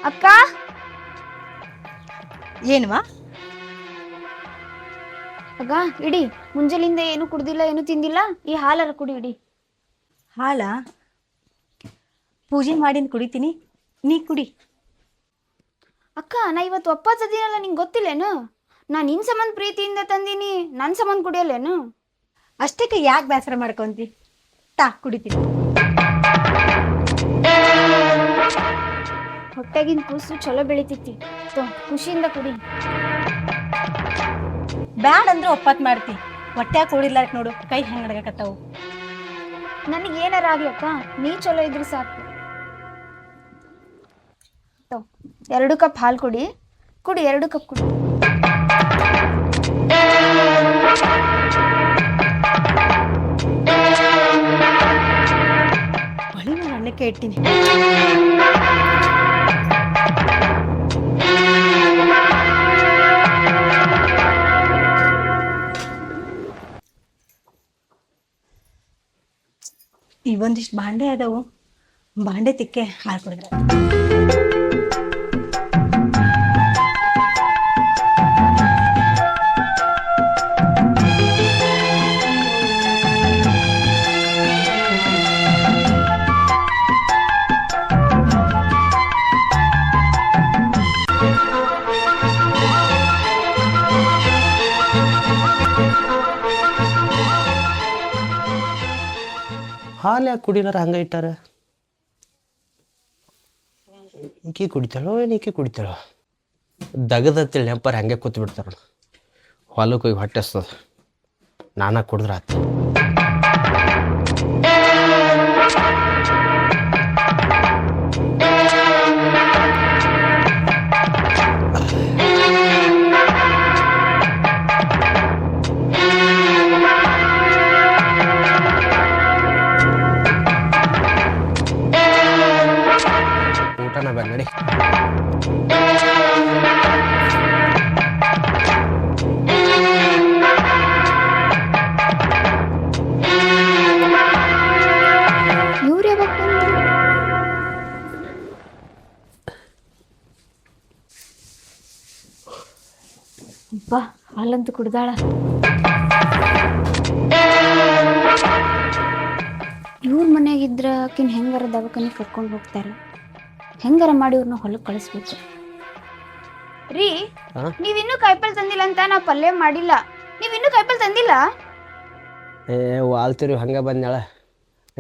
ಅಕ್ಕ ಏನ್ವಾ ಅಕ್ಕ ಇಡಿ ಮುಂಜಾನಿಂದ ಏನು ಕುಡ್ದಿಲ್ಲ ಏನು ತಿಂದಿಲ್ಲ ಈ ಹಾಲರ ಕುಡಿ ಇಡಿ. ಹಾಲ ಪೂಜೆ ಮಾಡಿಂದ ಕುಡಿತೀನಿ, ನೀ ಕುಡಿ. ಅಕ್ಕ ನಾ ಇವತ್ತು ಒಪ್ಪತ್ತ ದಿನಲ್ಲ ನಿಂಗೆ ಗೊತ್ತಿಲ್ಲೇನು? ನಾ ನಿನ್ ಸಂಬಂಧ ಪ್ರೀತಿಯಿಂದ ತಂದೀನಿ, ನನ್ನ ಸಂಬಂಧ ಕುಡಿಯಲ್ಲೇನು? ಅಷ್ಟಕ್ಕೆ ಯಾಕೆ ಬೇಸರ ಮಾಡ್ಕೊಂತಿ? ತಾ ಕುಡಿತೀನಿ. ಹೊಟ್ಟೆಗಿನ ಕೂಸು ಚಲೋ ಬೆಳಿತೈತಿ, ಖುಷಿಯಿಂದ ಕುಡಿ. ಬ್ಯಾಡ್ ಅಂದ್ರೆ ಒಪ್ಪತ್ ಮಾಡ್ತಿ, ಹೊಟ್ಟೆ ಕೂಡಿಲ್ಲ ನೋಡು ಕೈ ಹೆಂಗ್ ನಡಗಕತ್ತಾವು. ನನಗೆ ಏನಾರ ಆಗ್ಲಕ್ಕ ನೀ ಚಲೋ ಇದ್ರೆ ಸಾಕು. 2 ಕಪ್ ಹಾಲು ಕುಡಿ, 2 ಕಪ್ ಕುಡಿ. ಬಳಿ ನಾನು ಅನ್ನಕ್ಕೆ ಇಟ್ಟಿನಿ. ಇವೊಂದಿಷ್ಟು ಬಾಂಡೆ ಅದಾವು, ಬಾಂಡೆ ತಿಕ್ಕೆ ಹಾಲು ಕುಡಿದ್ರೆ. ಹಾಲು ಯಾಕೆ ಕುಡಿಲಾರ ಹಂಗೆ ಇಟ್ಟಾರ? ಈಕಿ ಕುಡಿತಾಳೋ ಏನು ಈಕಿ ಕುಡಿತಾಳೋ? ದಗದತ್ತೇಳಿ ನೆಂಪರ್ ಹಂಗೆ ಕೂತ್ ಬಿಡ್ತಾರ. ಹೊಲಕ್ಕೆ ಹೋಗಿ ಹೊಟ್ಟೆ ಹಸ್ತದ, ನಾನಾ ಕುಡಿದ್ರೆ ಆತ. ಊಟನ ಬೇಡ ನಡಿ. ಇವ್ರು ಯಾವಾಗ ಬಂದ್ರು? ಅಬ್ಬಾ ಹಾಲಂತೂ ಕುಡ್ದಾಳ. ಇವ್ರ ಮನೆಯಾಗಿದ್ರ ಆಕಿನ ಹೆಂಗಾರ ದವಾಖಾನೆ ಕರ್ಕೊಂಡು ಹೋಗ್ತಾರೆ, ಹೆಂಗಾರ ಮಾಡಿ ಇವ್ರನ್ನ ಹೊಲಕ್ಕೆ ಕಳಿಸ್ಬೇಕು. ರೀ ನೀವಿನ್ನೂ ಕಾಯಿಪಲ್ಲೆ ತಂದಿಲ್ಲ ಅಂತ ನಾ ಪಲ್ಯ ಮಾಡಿಲ್ಲ. ನೀವಿನ್ನೂ ಕಾಯಿಪಲ್ಲೆ ತಂದಿಲ್ಲ? ವಾಲ್ತಿರಿ ಹಂಗೆ ಬಂದ್ಯಾಳ.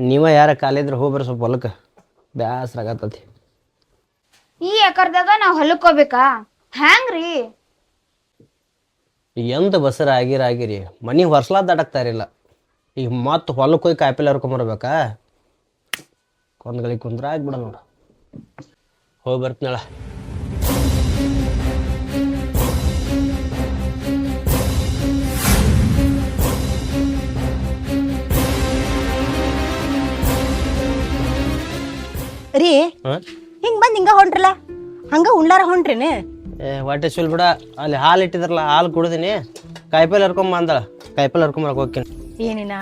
ನೀವ ಯಾರ ಕಾಲಿದ್ರೆ ಹೋಗ್ಬರ್ರಿ ಸ್ವಲ್ಪ ಹೊಲಕ್ಕೆ, ಬ್ಯಾಸ್ರ ಆಗತ್ತತಿ. ಈ ಎಕರ್ದಾಗ ನಾವು ಹೊಲಕ್ಕೆ ಹೋಗ್ಬೇಕಾ? ಹ್ಯಾಂಗ್ರಿ? ಎಂತ ಬಸರ ಆಗಿರಿ ಮನೆ ಹೊರ್ಸ್ಲಾದ ದಾಡಕ್ತಾರಿಲ್ಲ. ಈಗ ಮತ್ತೆ ಹೊಲಕ್ಕೆ ಹೋಗಿ ಕಾಯಿಪಲ್ಲೆ ಹರ್ಕೊಂಬರ್ಬೇಕಾ? ಕೊಂದ್ಗಳಿಗೆ ಕುಂದ್ರ ಆಗ್ಬಿಡ ನೋಡು. ಹೋಗಿ ಬರ್ತೀನಳ. ರೀ ಹಿಂಗ್ ಬಂದ್ ಹಿಂಗ ಹೊಂಟ್ರಲ್ಲ, ಹಂಗ ಉಣ್ಣಾರ ಹೊಂಟ್ರೇನೆ? ಹೊಟ್ಟೆ ಸುಲ್ ಬಿಡ. ಅಲ್ಲಿ ಹಾಲು ಇಟ್ಟಿದ್ರಲ್ಲ, ಹಾಲು ಕುಡ್ದೀನಿ, ಕಾಯಿಪಲ್ಲೆ ಹರ್ಕೊಂಬ ಅಂದಳ. ಕಾಯಿಪಲ್ಲೆ ಹರ್ಕೊಂಬರಕ್ ಹೋಗ್ತೀನಿ. ಏನಿನ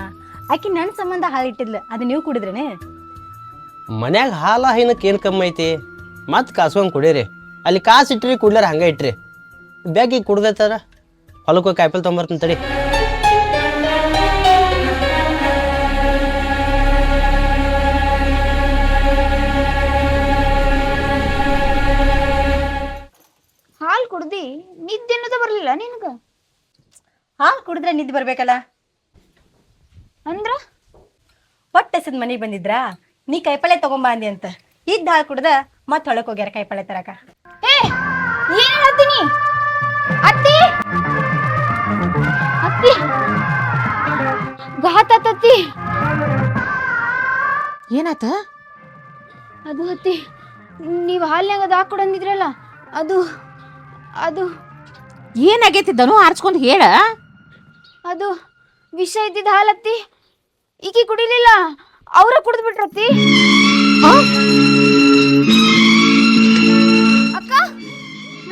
ಆಕಿ ನನ್ನ ಸಂಬಂಧ ಹಾಲು ಇಟ್ಟಿದ್ಲ, ಅದು ನೀವು ಕುಡಿದ್ರೇನೆ? ಮನ್ಯಾಗ ಹಾಲ ಹೈನಕ್ಕೆ ಏನು ಕಮ್ಮಿ ಐತಿ? ಮತ್ತೆ ಕಾಸ್ಕೊಂಡ್ ಕುಡೀರಿ. ಅಲ್ಲಿ ಕಾಸು ಇಟ್ರಿ ಕುಡ್ಲಾರ ಹಂಗೆ ಇಟ್ರಿ. ಬ್ಯಾಗಿಗೆ ಕುಡ್ದೈತಾರ ಹೊಲಕ್ಕೆ ಹೋಗಿ ಕಾಯಿಪಲ್ಲೆ ತೊಗೊಂಬರ್ತೀನಿ ತಡಿ. ಹಾಲು ಕುಡ್ದಿ ನಿದ್ದೆ ಅನ್ನೋದ ಬರ್ಲಿಲ್ಲ ನಿನಗ? ಹಾಲು ಕುಡಿದ್ರೆ ನಿದ್ದೆ ಬರ್ಬೇಕಲ್ಲ. ಅಂದ್ರ ಹೊಟ್ಟೆ ಹಸಿದ ಮನೆಗೆ ಬಂದಿದ್ರಾ, ನೀ ಕಾಯಿಪಲ್ಲೆ ತಗೊಂಬ ಅಂದಿ ಅಂತ ಇದ್ದ ಹಾಲು ಕುಡ್ದ ಮತ್ತೆ ಹೊಳಕ್ ಹೋಗ್ಯಾರ ಕಾಯಿಪಲ್ಲೆ ತರಕ. ಏನ್ ಹೇಳ್ತೀನಿ? ಅತ್ತಿ ಅತ್ತಿ ಘಾತ ಆತತ್ತಿ. ಏನಾತ? ಅದು ಅತ್ತಿ, ನೀವು ಹಾಲ್ನಾಗ ಅದು ಹಾಕೊಡಂದಿದ್ರಲ್ಲ, ಅದು ಅದು ಏನಾಗೈತಿ? ದನು ಆರ್ಸ್ಕೊಂಡು ಹೇಳ. ಅದು ವಿಷ ಇದ್ದಿದ್ದ ಹಾಲತ್ತಿ. ಈಕಿ ಕುಡಿಲಿಲ್ಲ, ಅವ್ರ ಕುಡಿದು ಬಿಟ್ರತ್ತಿ. ಅಕ್ಕ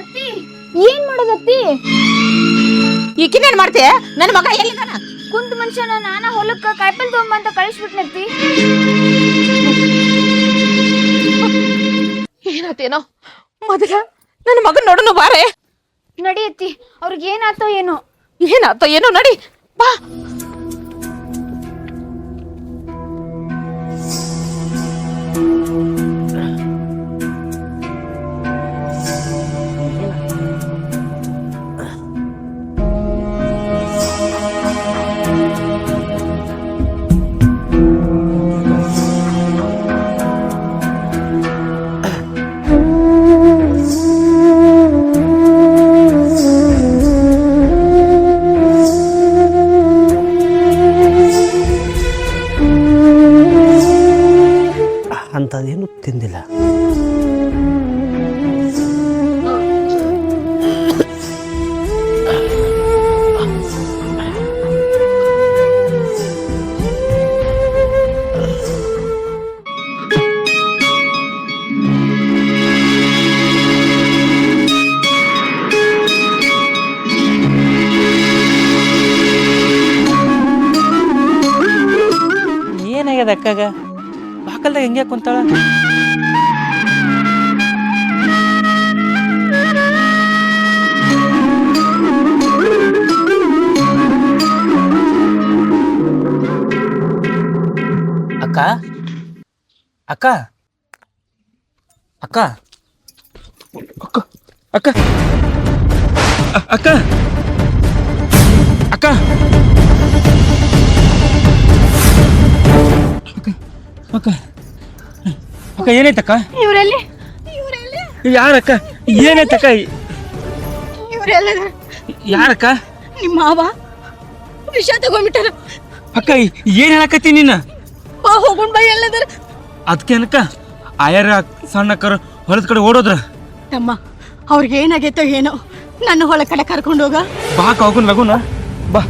ಅತ್ತಿ ಏನ್ ಮಾಡೋದತ್ತಿ? ಈಕಿನೇನ್ ಮಾಡ್ತೀಯ? ನನ್ನ ಮಗ ಎಲ್ಲಿದಾನ? ಕುಂತ ಮನುಷ್ಯನ ನಾನ ಹೊಲಕ್ಕ ಕಾಯಿಪಲ್ಲೆ ತಗೊಂಬಂತ ಕಳಿಸ್ಬಿಟ್ನತ್ತಿ. ಏನಾತೇನೋ ಮೊದಲ ನನ್ನ ಮಗನ್ ನೋಡೋಣ ಬಾರೆ. ನಡಿಯತ್ತಿ, ಅವ್ರಿಗೆ ಏನಾತೋ ಏನೋ. ಏನಾತೋ ಏನೋ ನಡಿ ಬಾ. ಅಂಥದ್ದೇನು ತಿಂದಿಲ್ಲ. ಏನಾಗ್ಯದ ಅಕ್ಕಾಗ? ಬಾಕಲ್ದಾಗ ಹೆಂಗೆ ಕುಂತಾಳ? ಅಕ್ಕ ಅಕ್ಕ ಅಕ್ಕ ಅಕ್ಕ ಅಕ್ಕ ಅಕ್ಕ ಅಕ್ಕ ಅಕ್ಕ ಅಕ್ಕ ಏನಾಯ್ತಕ್ಕ? ಇವರೆಲ್ಲಿ ಯಾರಕ್ಕ? ಏನಾಯ್ತಕ್ಕ? ಇವರೆಲ್ಲ ಯಾರಕ್ಕ? ನಿಮ್ಮ ಮಾವ ವಿಷ ತಗೊಂಡ್ಬಿಟ್ಟಾರ. ಅಕ್ಕ ಏನ್ ಹೇಳಕತ್ತಿ ನೀನ? ಹೋಗೊಂಡ್ ಬೈ ಎಲ್ಲದರ. ಅದಕ್ಕೇನಕ್ಕ ಆಯರ ಸಣ್ಣಕ್ಕರು ಹೊಲದ ಕಡೆ ಓಡೋದ್ರ? ತಮ್ಮ ಅವ್ರಿಗೆ ಏನಾಗೈತೋ ಏನೋ, ನನ್ನ ಹೊಲ ಕಡೆ ಕರ್ಕೊಂಡು ಹೋಗ. ಬಾ ಹೋಗುನ್ ಲಗುನ ಬಾ.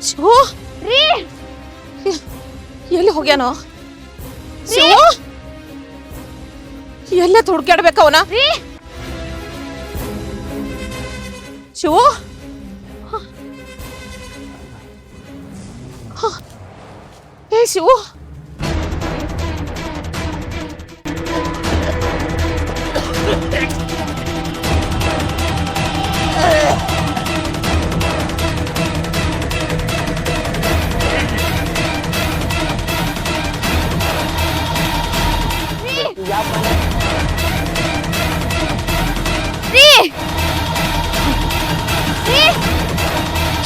ಶಿವು ರೀ, ಎಲ್ಲಿ ಹೋಗ್ಯಾನೋ? ಶಿವು ಎಲ್ಲೇ ಹುಡ್ಕ್ಯಾಡ್ಬೇಕ ಅವನ? ಶಿವು ಏ ಶಿವು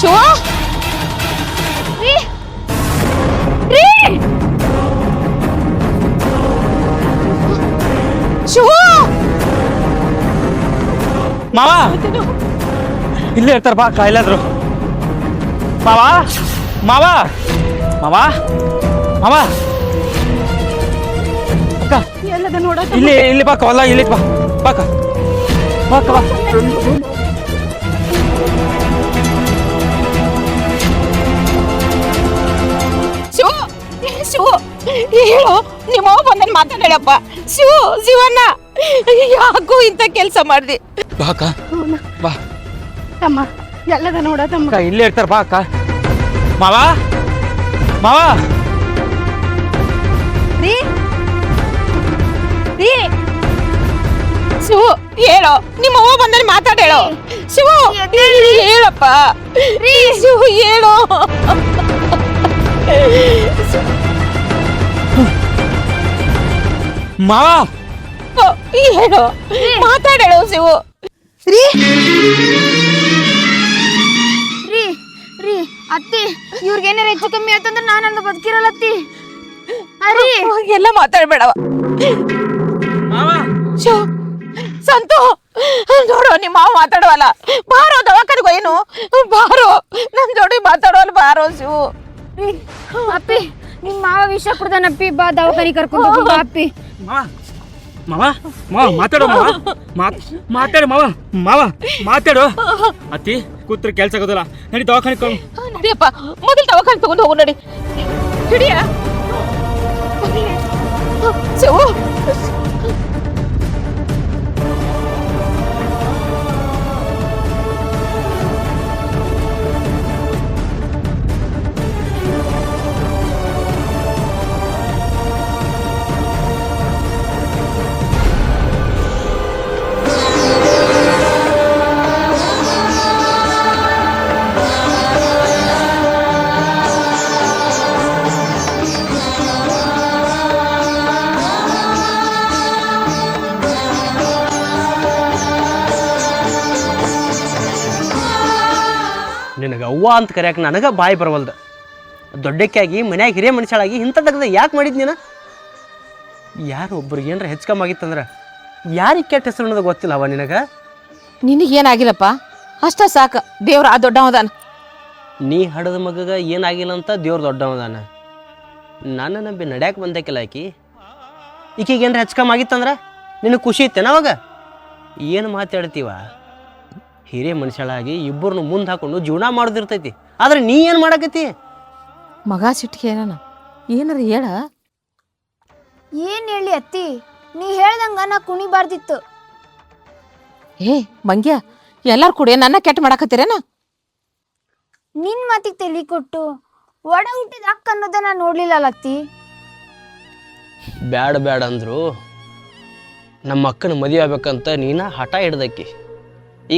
ಶಿವು ಶಿವು ಮಾವ ಇಲ್ಲೇ ಇರ್ತಾರ ಬಾ ಕಾಯಿಲಾದ್ರು. ಮಾವ ಮಾವ ಮಾವ ಮಾವ ಅಕ್ಕ ಎಲ್ಲದ ನೋಡ. ಇಲ್ಲಿ ಇಲ್ಲಿ ಬಾಕ ಹೊಲ ಇಲ್ಲಿ ಬಾ ಬಾಕ ಬಾಕ ಬಾ. ಶಿವು ಶಿವು ಹೇಳು, ನಿಮ್ಮವ್ವ ಬಂದನ್ ಮಾತಾಡಪ್ಪ. ಶಿವು ಶಿವಣ್ಣ ಯಾಕೋ ಇಂಥ ಕೆಲಸ ಮಾಡ್ದಿ? ಬಾಕ ಬಾ ತಮ್ಮ ಎಲ್ಲದ ನೋಡ. ತಮ್ಮ ಅಕ್ಕ ಇಲ್ಲೇ ಇರ್ತಾರ ಬಾ ಅಕ್ಕ. ಮಾವ ಮಾವ ರೀ ರೀ ಶಿವು ಹೇಳು, ನಿಮ್ಮವ್ವ ಬಂದನ್ ಮಾತಾಡೇಳು. ಶಿವು ಹೇಳಪ್ಪ. ಶಿವು ಹೇಳು. ಮಾವ ಹೇಳು, ಮಾತಾಡೇಳು ಶಿವು. ರೀ ರೀ ರೀ ಅತ್ತಿ, ಇವ್ರಿಗೇನಾರ ಹೆಚ್ಚು ಕಮ್ಮಿ ಆಯ್ತಂದ್ರೆ ನಾನಂದು ಬದುಕಿರಲ್ಲತ್ತಿ. ಅರಿ ಎಲ್ಲ ಮಾತಾಡ್ಬೇಡವ. ಮಾವ ಶಿವು ಸಂತು ನೋಡು, ನಿಮ್ಮ ಮಾವ ಮಾತಾಡುವಲ್ಲ. ಬಾರೋ ದವಾಖಾನೆಗೆ ಏನು ಬಾರೋ, ನಮ್ ಜೋಡಿ ಮಾತಾಡುವಲ್ಲ ಬಾರೋ ಶಿವು. ಅಪ್ಪಿ, ನಿಮ್ ಮಾವ ವಿಷ ಕುಡ್ದಾನಪ್ಪಿ, ಬಾ ದವಾಖಾನಿ ಕರ್ಕೊಂಡು ಹೋಗು ಬಾ ಅಪ್ಪಿ. ಮಾವ ಮಾವ ಮಾವ ಮಾತಾಡೋ ಮಾವ ಮಾತಾಡು ಮಾವ ಮಾವ ಮಾತಾಡು. ಅತ್ತಿ ಕೂತ್ರ ಕೆಲ್ಸ ಆಗೋದಿಲ್ಲ, ನಡಿ ದವಾಖಾನೆ ನಡಿಯಪ್ಪ, ಮೊದಲು ದವಾಖಾನೆ ತಗೊಂಡು ಹೋಗು. ನಡಿ ಹಿಡಿಯ ಶಿವು. ನಿನಗೆ ಅವ್ವ ಅಂತ ಕರೆಯಕ್ಕೆ ನನಗೆ ಬಾಯಿ ಬರವಲ್ದು. ದೊಡ್ಡಕ್ಕಾಗಿ ಮನ್ಯಾಗ ಹಿರಿಯ ಮನುಷ್ಯಳಾಗಿ ಇಂಥ ತೆಗ್ದ ಯಾಕೆ ಮಾಡಿದ್ ನೀನು? ಯಾರು ಒಬ್ರಿಗೆ ಏನಾರ ಹೆಚ್ಚು ಆಗಿತ್ತಂದ್ರೆ ಯಾರಿಗೆ ಕೆಟ್ಟ ಹೆಸರು ಅನ್ನೋದು ಗೊತ್ತಿಲ್ಲ ಅವ ನಿನಗೆ. ನಿನಗೇನಾಗಿಲ್ಲಪ್ಪ, ಅಷ್ಟ ಸಾಕು. ದೇವ್ರ ಆ ದೊಡ್ಡವದಾನ. ನೀ ಹಡದ ಮಗಗ ಏನಾಗಿಲ್ಲ ಅಂತ ದೇವ್ರು ದೊಡ್ಡವದಾನ. ನನ್ನ ನಂಬಿ ನಡ್ಯಾಕೆ ಬಂದಕ್ಕಿಲ್ಲ ಈಕಿಗೆ ಏನಾರ ಹೆಚ್ಚು ಆಗಿತ್ತಂದ್ರೆ ನಿನಗೆ ಖುಷಿ ಇತ್ತೇನ ಅವಾಗ? ಏನು ಮಾತಾಡ್ತೀವ? ಹಿರಿಯ ಮನುಷ್ಯಳಾಗಿ ಇಬ್ಬರನ್ನು ಮುಂದೆ ಹಾಕೊಂಡು ಜೀವನ ಮಾಡೋದಿರ್ತೈತಿ, ಆದ್ರೆ ನೀ ಏನು ಮಾಡಕತ್ತಿ? ಮಗ ಸಿಟ್ಟಿಗೆ ಏನಾರ ಹೇಳ. ಏನ್ ಹೇಳಿ ಅತ್ತಿ, ನೀ ಹೇಳ್ದಂಗ ನಾ ಕುಣಿಬಾರ್ದಿತ್ತು. ಏ ಮಂಗ್ಯ, ಎಲ್ಲಾರು ಕೂಡ ನನ್ನ ಕೆಟ್ಟ ಮಾಡಾಕತ್ತೀರೇನ? ನಿನ್ ಮಾತಿಗೆ ತಲೆ ಕೊಟ್ಟು ಒಡ ಹುಟ್ಟಿದ ಅಕ್ಕ ಅನ್ನೋದನ್ನ ನೋಡ್ಲಿಲ್ಲ ಅತ್ತಿ. ಬ್ಯಾಡ ಬ್ಯಾಡ ಅಂದ್ರು ನಮ್ಮ ಅಕ್ಕನ ಮದುವೆ ಆಗ್ಬೇಕಂತ ನೀನ ಹಠ ಹಿಡ್ದಕ್ಕಿ.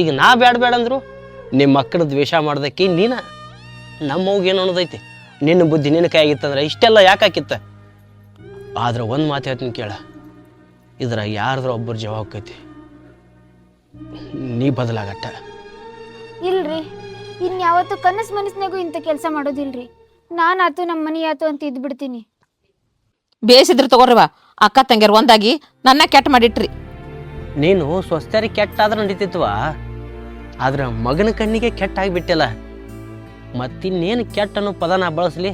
ಈಗ ನಾ ಬ್ಯಾಡ ಬ್ಯಾಡ ಅಂದ್ರು ನಿಮ್ಮ ಅಕ್ಕನ ದ್ವೇಷ ಮಾಡ್ದಕ್ಕಿ ನೀನ. ನಮ್ಮವ್ಗೆ ಏನು ಅನ್ನೋದೈತಿ? ನಿನ್ನ ಬುದ್ಧಿ ನಿನ್ನ ಕೈ ಆಗಿತ್ತಂದ್ರೆ ಇಷ್ಟೆಲ್ಲ ಯಾಕೆ ಹಾಕಿತ್ತ? ಆದ್ರೆ ಒಂದು ಮಾತು ಹೇಳ್ತೀನಿ ಕೇಳ, ಇದ್ರ ಯಾರ್ದ್ರ ಒಬ್ಬರು ಜವಾಬ್ ಆಕೈತಿ. ನೀ ಬದಲಾಗಟ್ಟ. ಇಲ್ರಿ, ಇನ್ಯಾವತ್ತು ಕನಸು ಮನಸ್ನಾಗೂ ಇಂಥ ಕೆಲಸ ಮಾಡೋದಿಲ್ರಿ. ನಾನಾತು ನಮ್ಮ ಮನೆ ಆತು ಅಂತ ಇದ್ಬಿಡ್ತೀನಿ. ಬೇಸಿದ್ರು ತಗೋರಿವ, ಅಕ್ಕ ತಂಗಿಯರು ಒಂದಾಗಿ ನನ್ನ ಕೆಟ್ಟ ಮಾಡಿಟ್ರಿ. ನೀನು ಸ್ವಸ್ಥರಿ ಕೆಟ್ಟಾದ್ರೆ ನಡೀತಿತ್ವ, ಆದ್ರೆ ಮಗನ ಕಣ್ಣಿಗೆ ಕೆಟ್ಟ ಆಗಿಬಿಟ್ಟಿಲ್ಲ. ಮತ್ತಿನ್ನೇನು ಕೆಟ್ಟ ಅನ್ನೋ ಪದ ನಾ ಬಳಸಲಿ?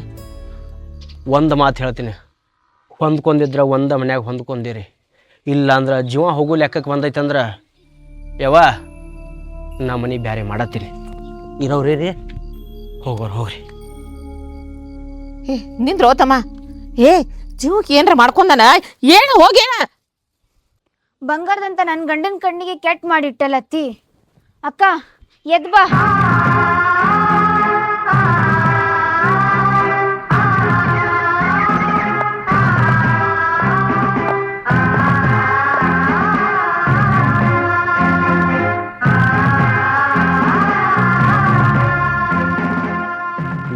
ಒಂದು ಮಾತು ಹೇಳ್ತೀನಿ, ಹೊಂದ್ಕೊಂಡಿದ್ರೆ ಒಂದ ಮನ್ಯಾಗ ಹೊಂದ್ಕೊಂಡಿರಿ, ಇಲ್ಲ ಅಂದ್ರೆ ಜೀವ ಹೋಗೋ ಲೆಕ್ಕಕ್ಕೆ ಬಂದೈತಂದ್ರೆ ಯವ್ವ ನಾ ಮನೆ ಬ್ಯಾರೆ ಮಾಡತ್ತೀರಿ. ಇರೋವ್ರಿ ರೀ, ಹೋಗೋರು ಹೋಗ್ರಿ. ಏ ನಿಂದ್ರೋ ತಮ್ಮ. ಏ ಜೀವಕ್ಕೆ ಏನ್ರ ಮಾಡ್ಕೊಂಡನ ಏನು ಹೋಗೇನ? ಬಂಗಾರದಂತ ನನ್ನ ಗಂಡನ ಕಣ್ಣಿಗೆ ಕೆಟ್ಟ ಮಾಡಿಟ್ಟಲ್ಲತ್ತಿ. ಅಕ್ಕ ಎದ್ ಬಾ.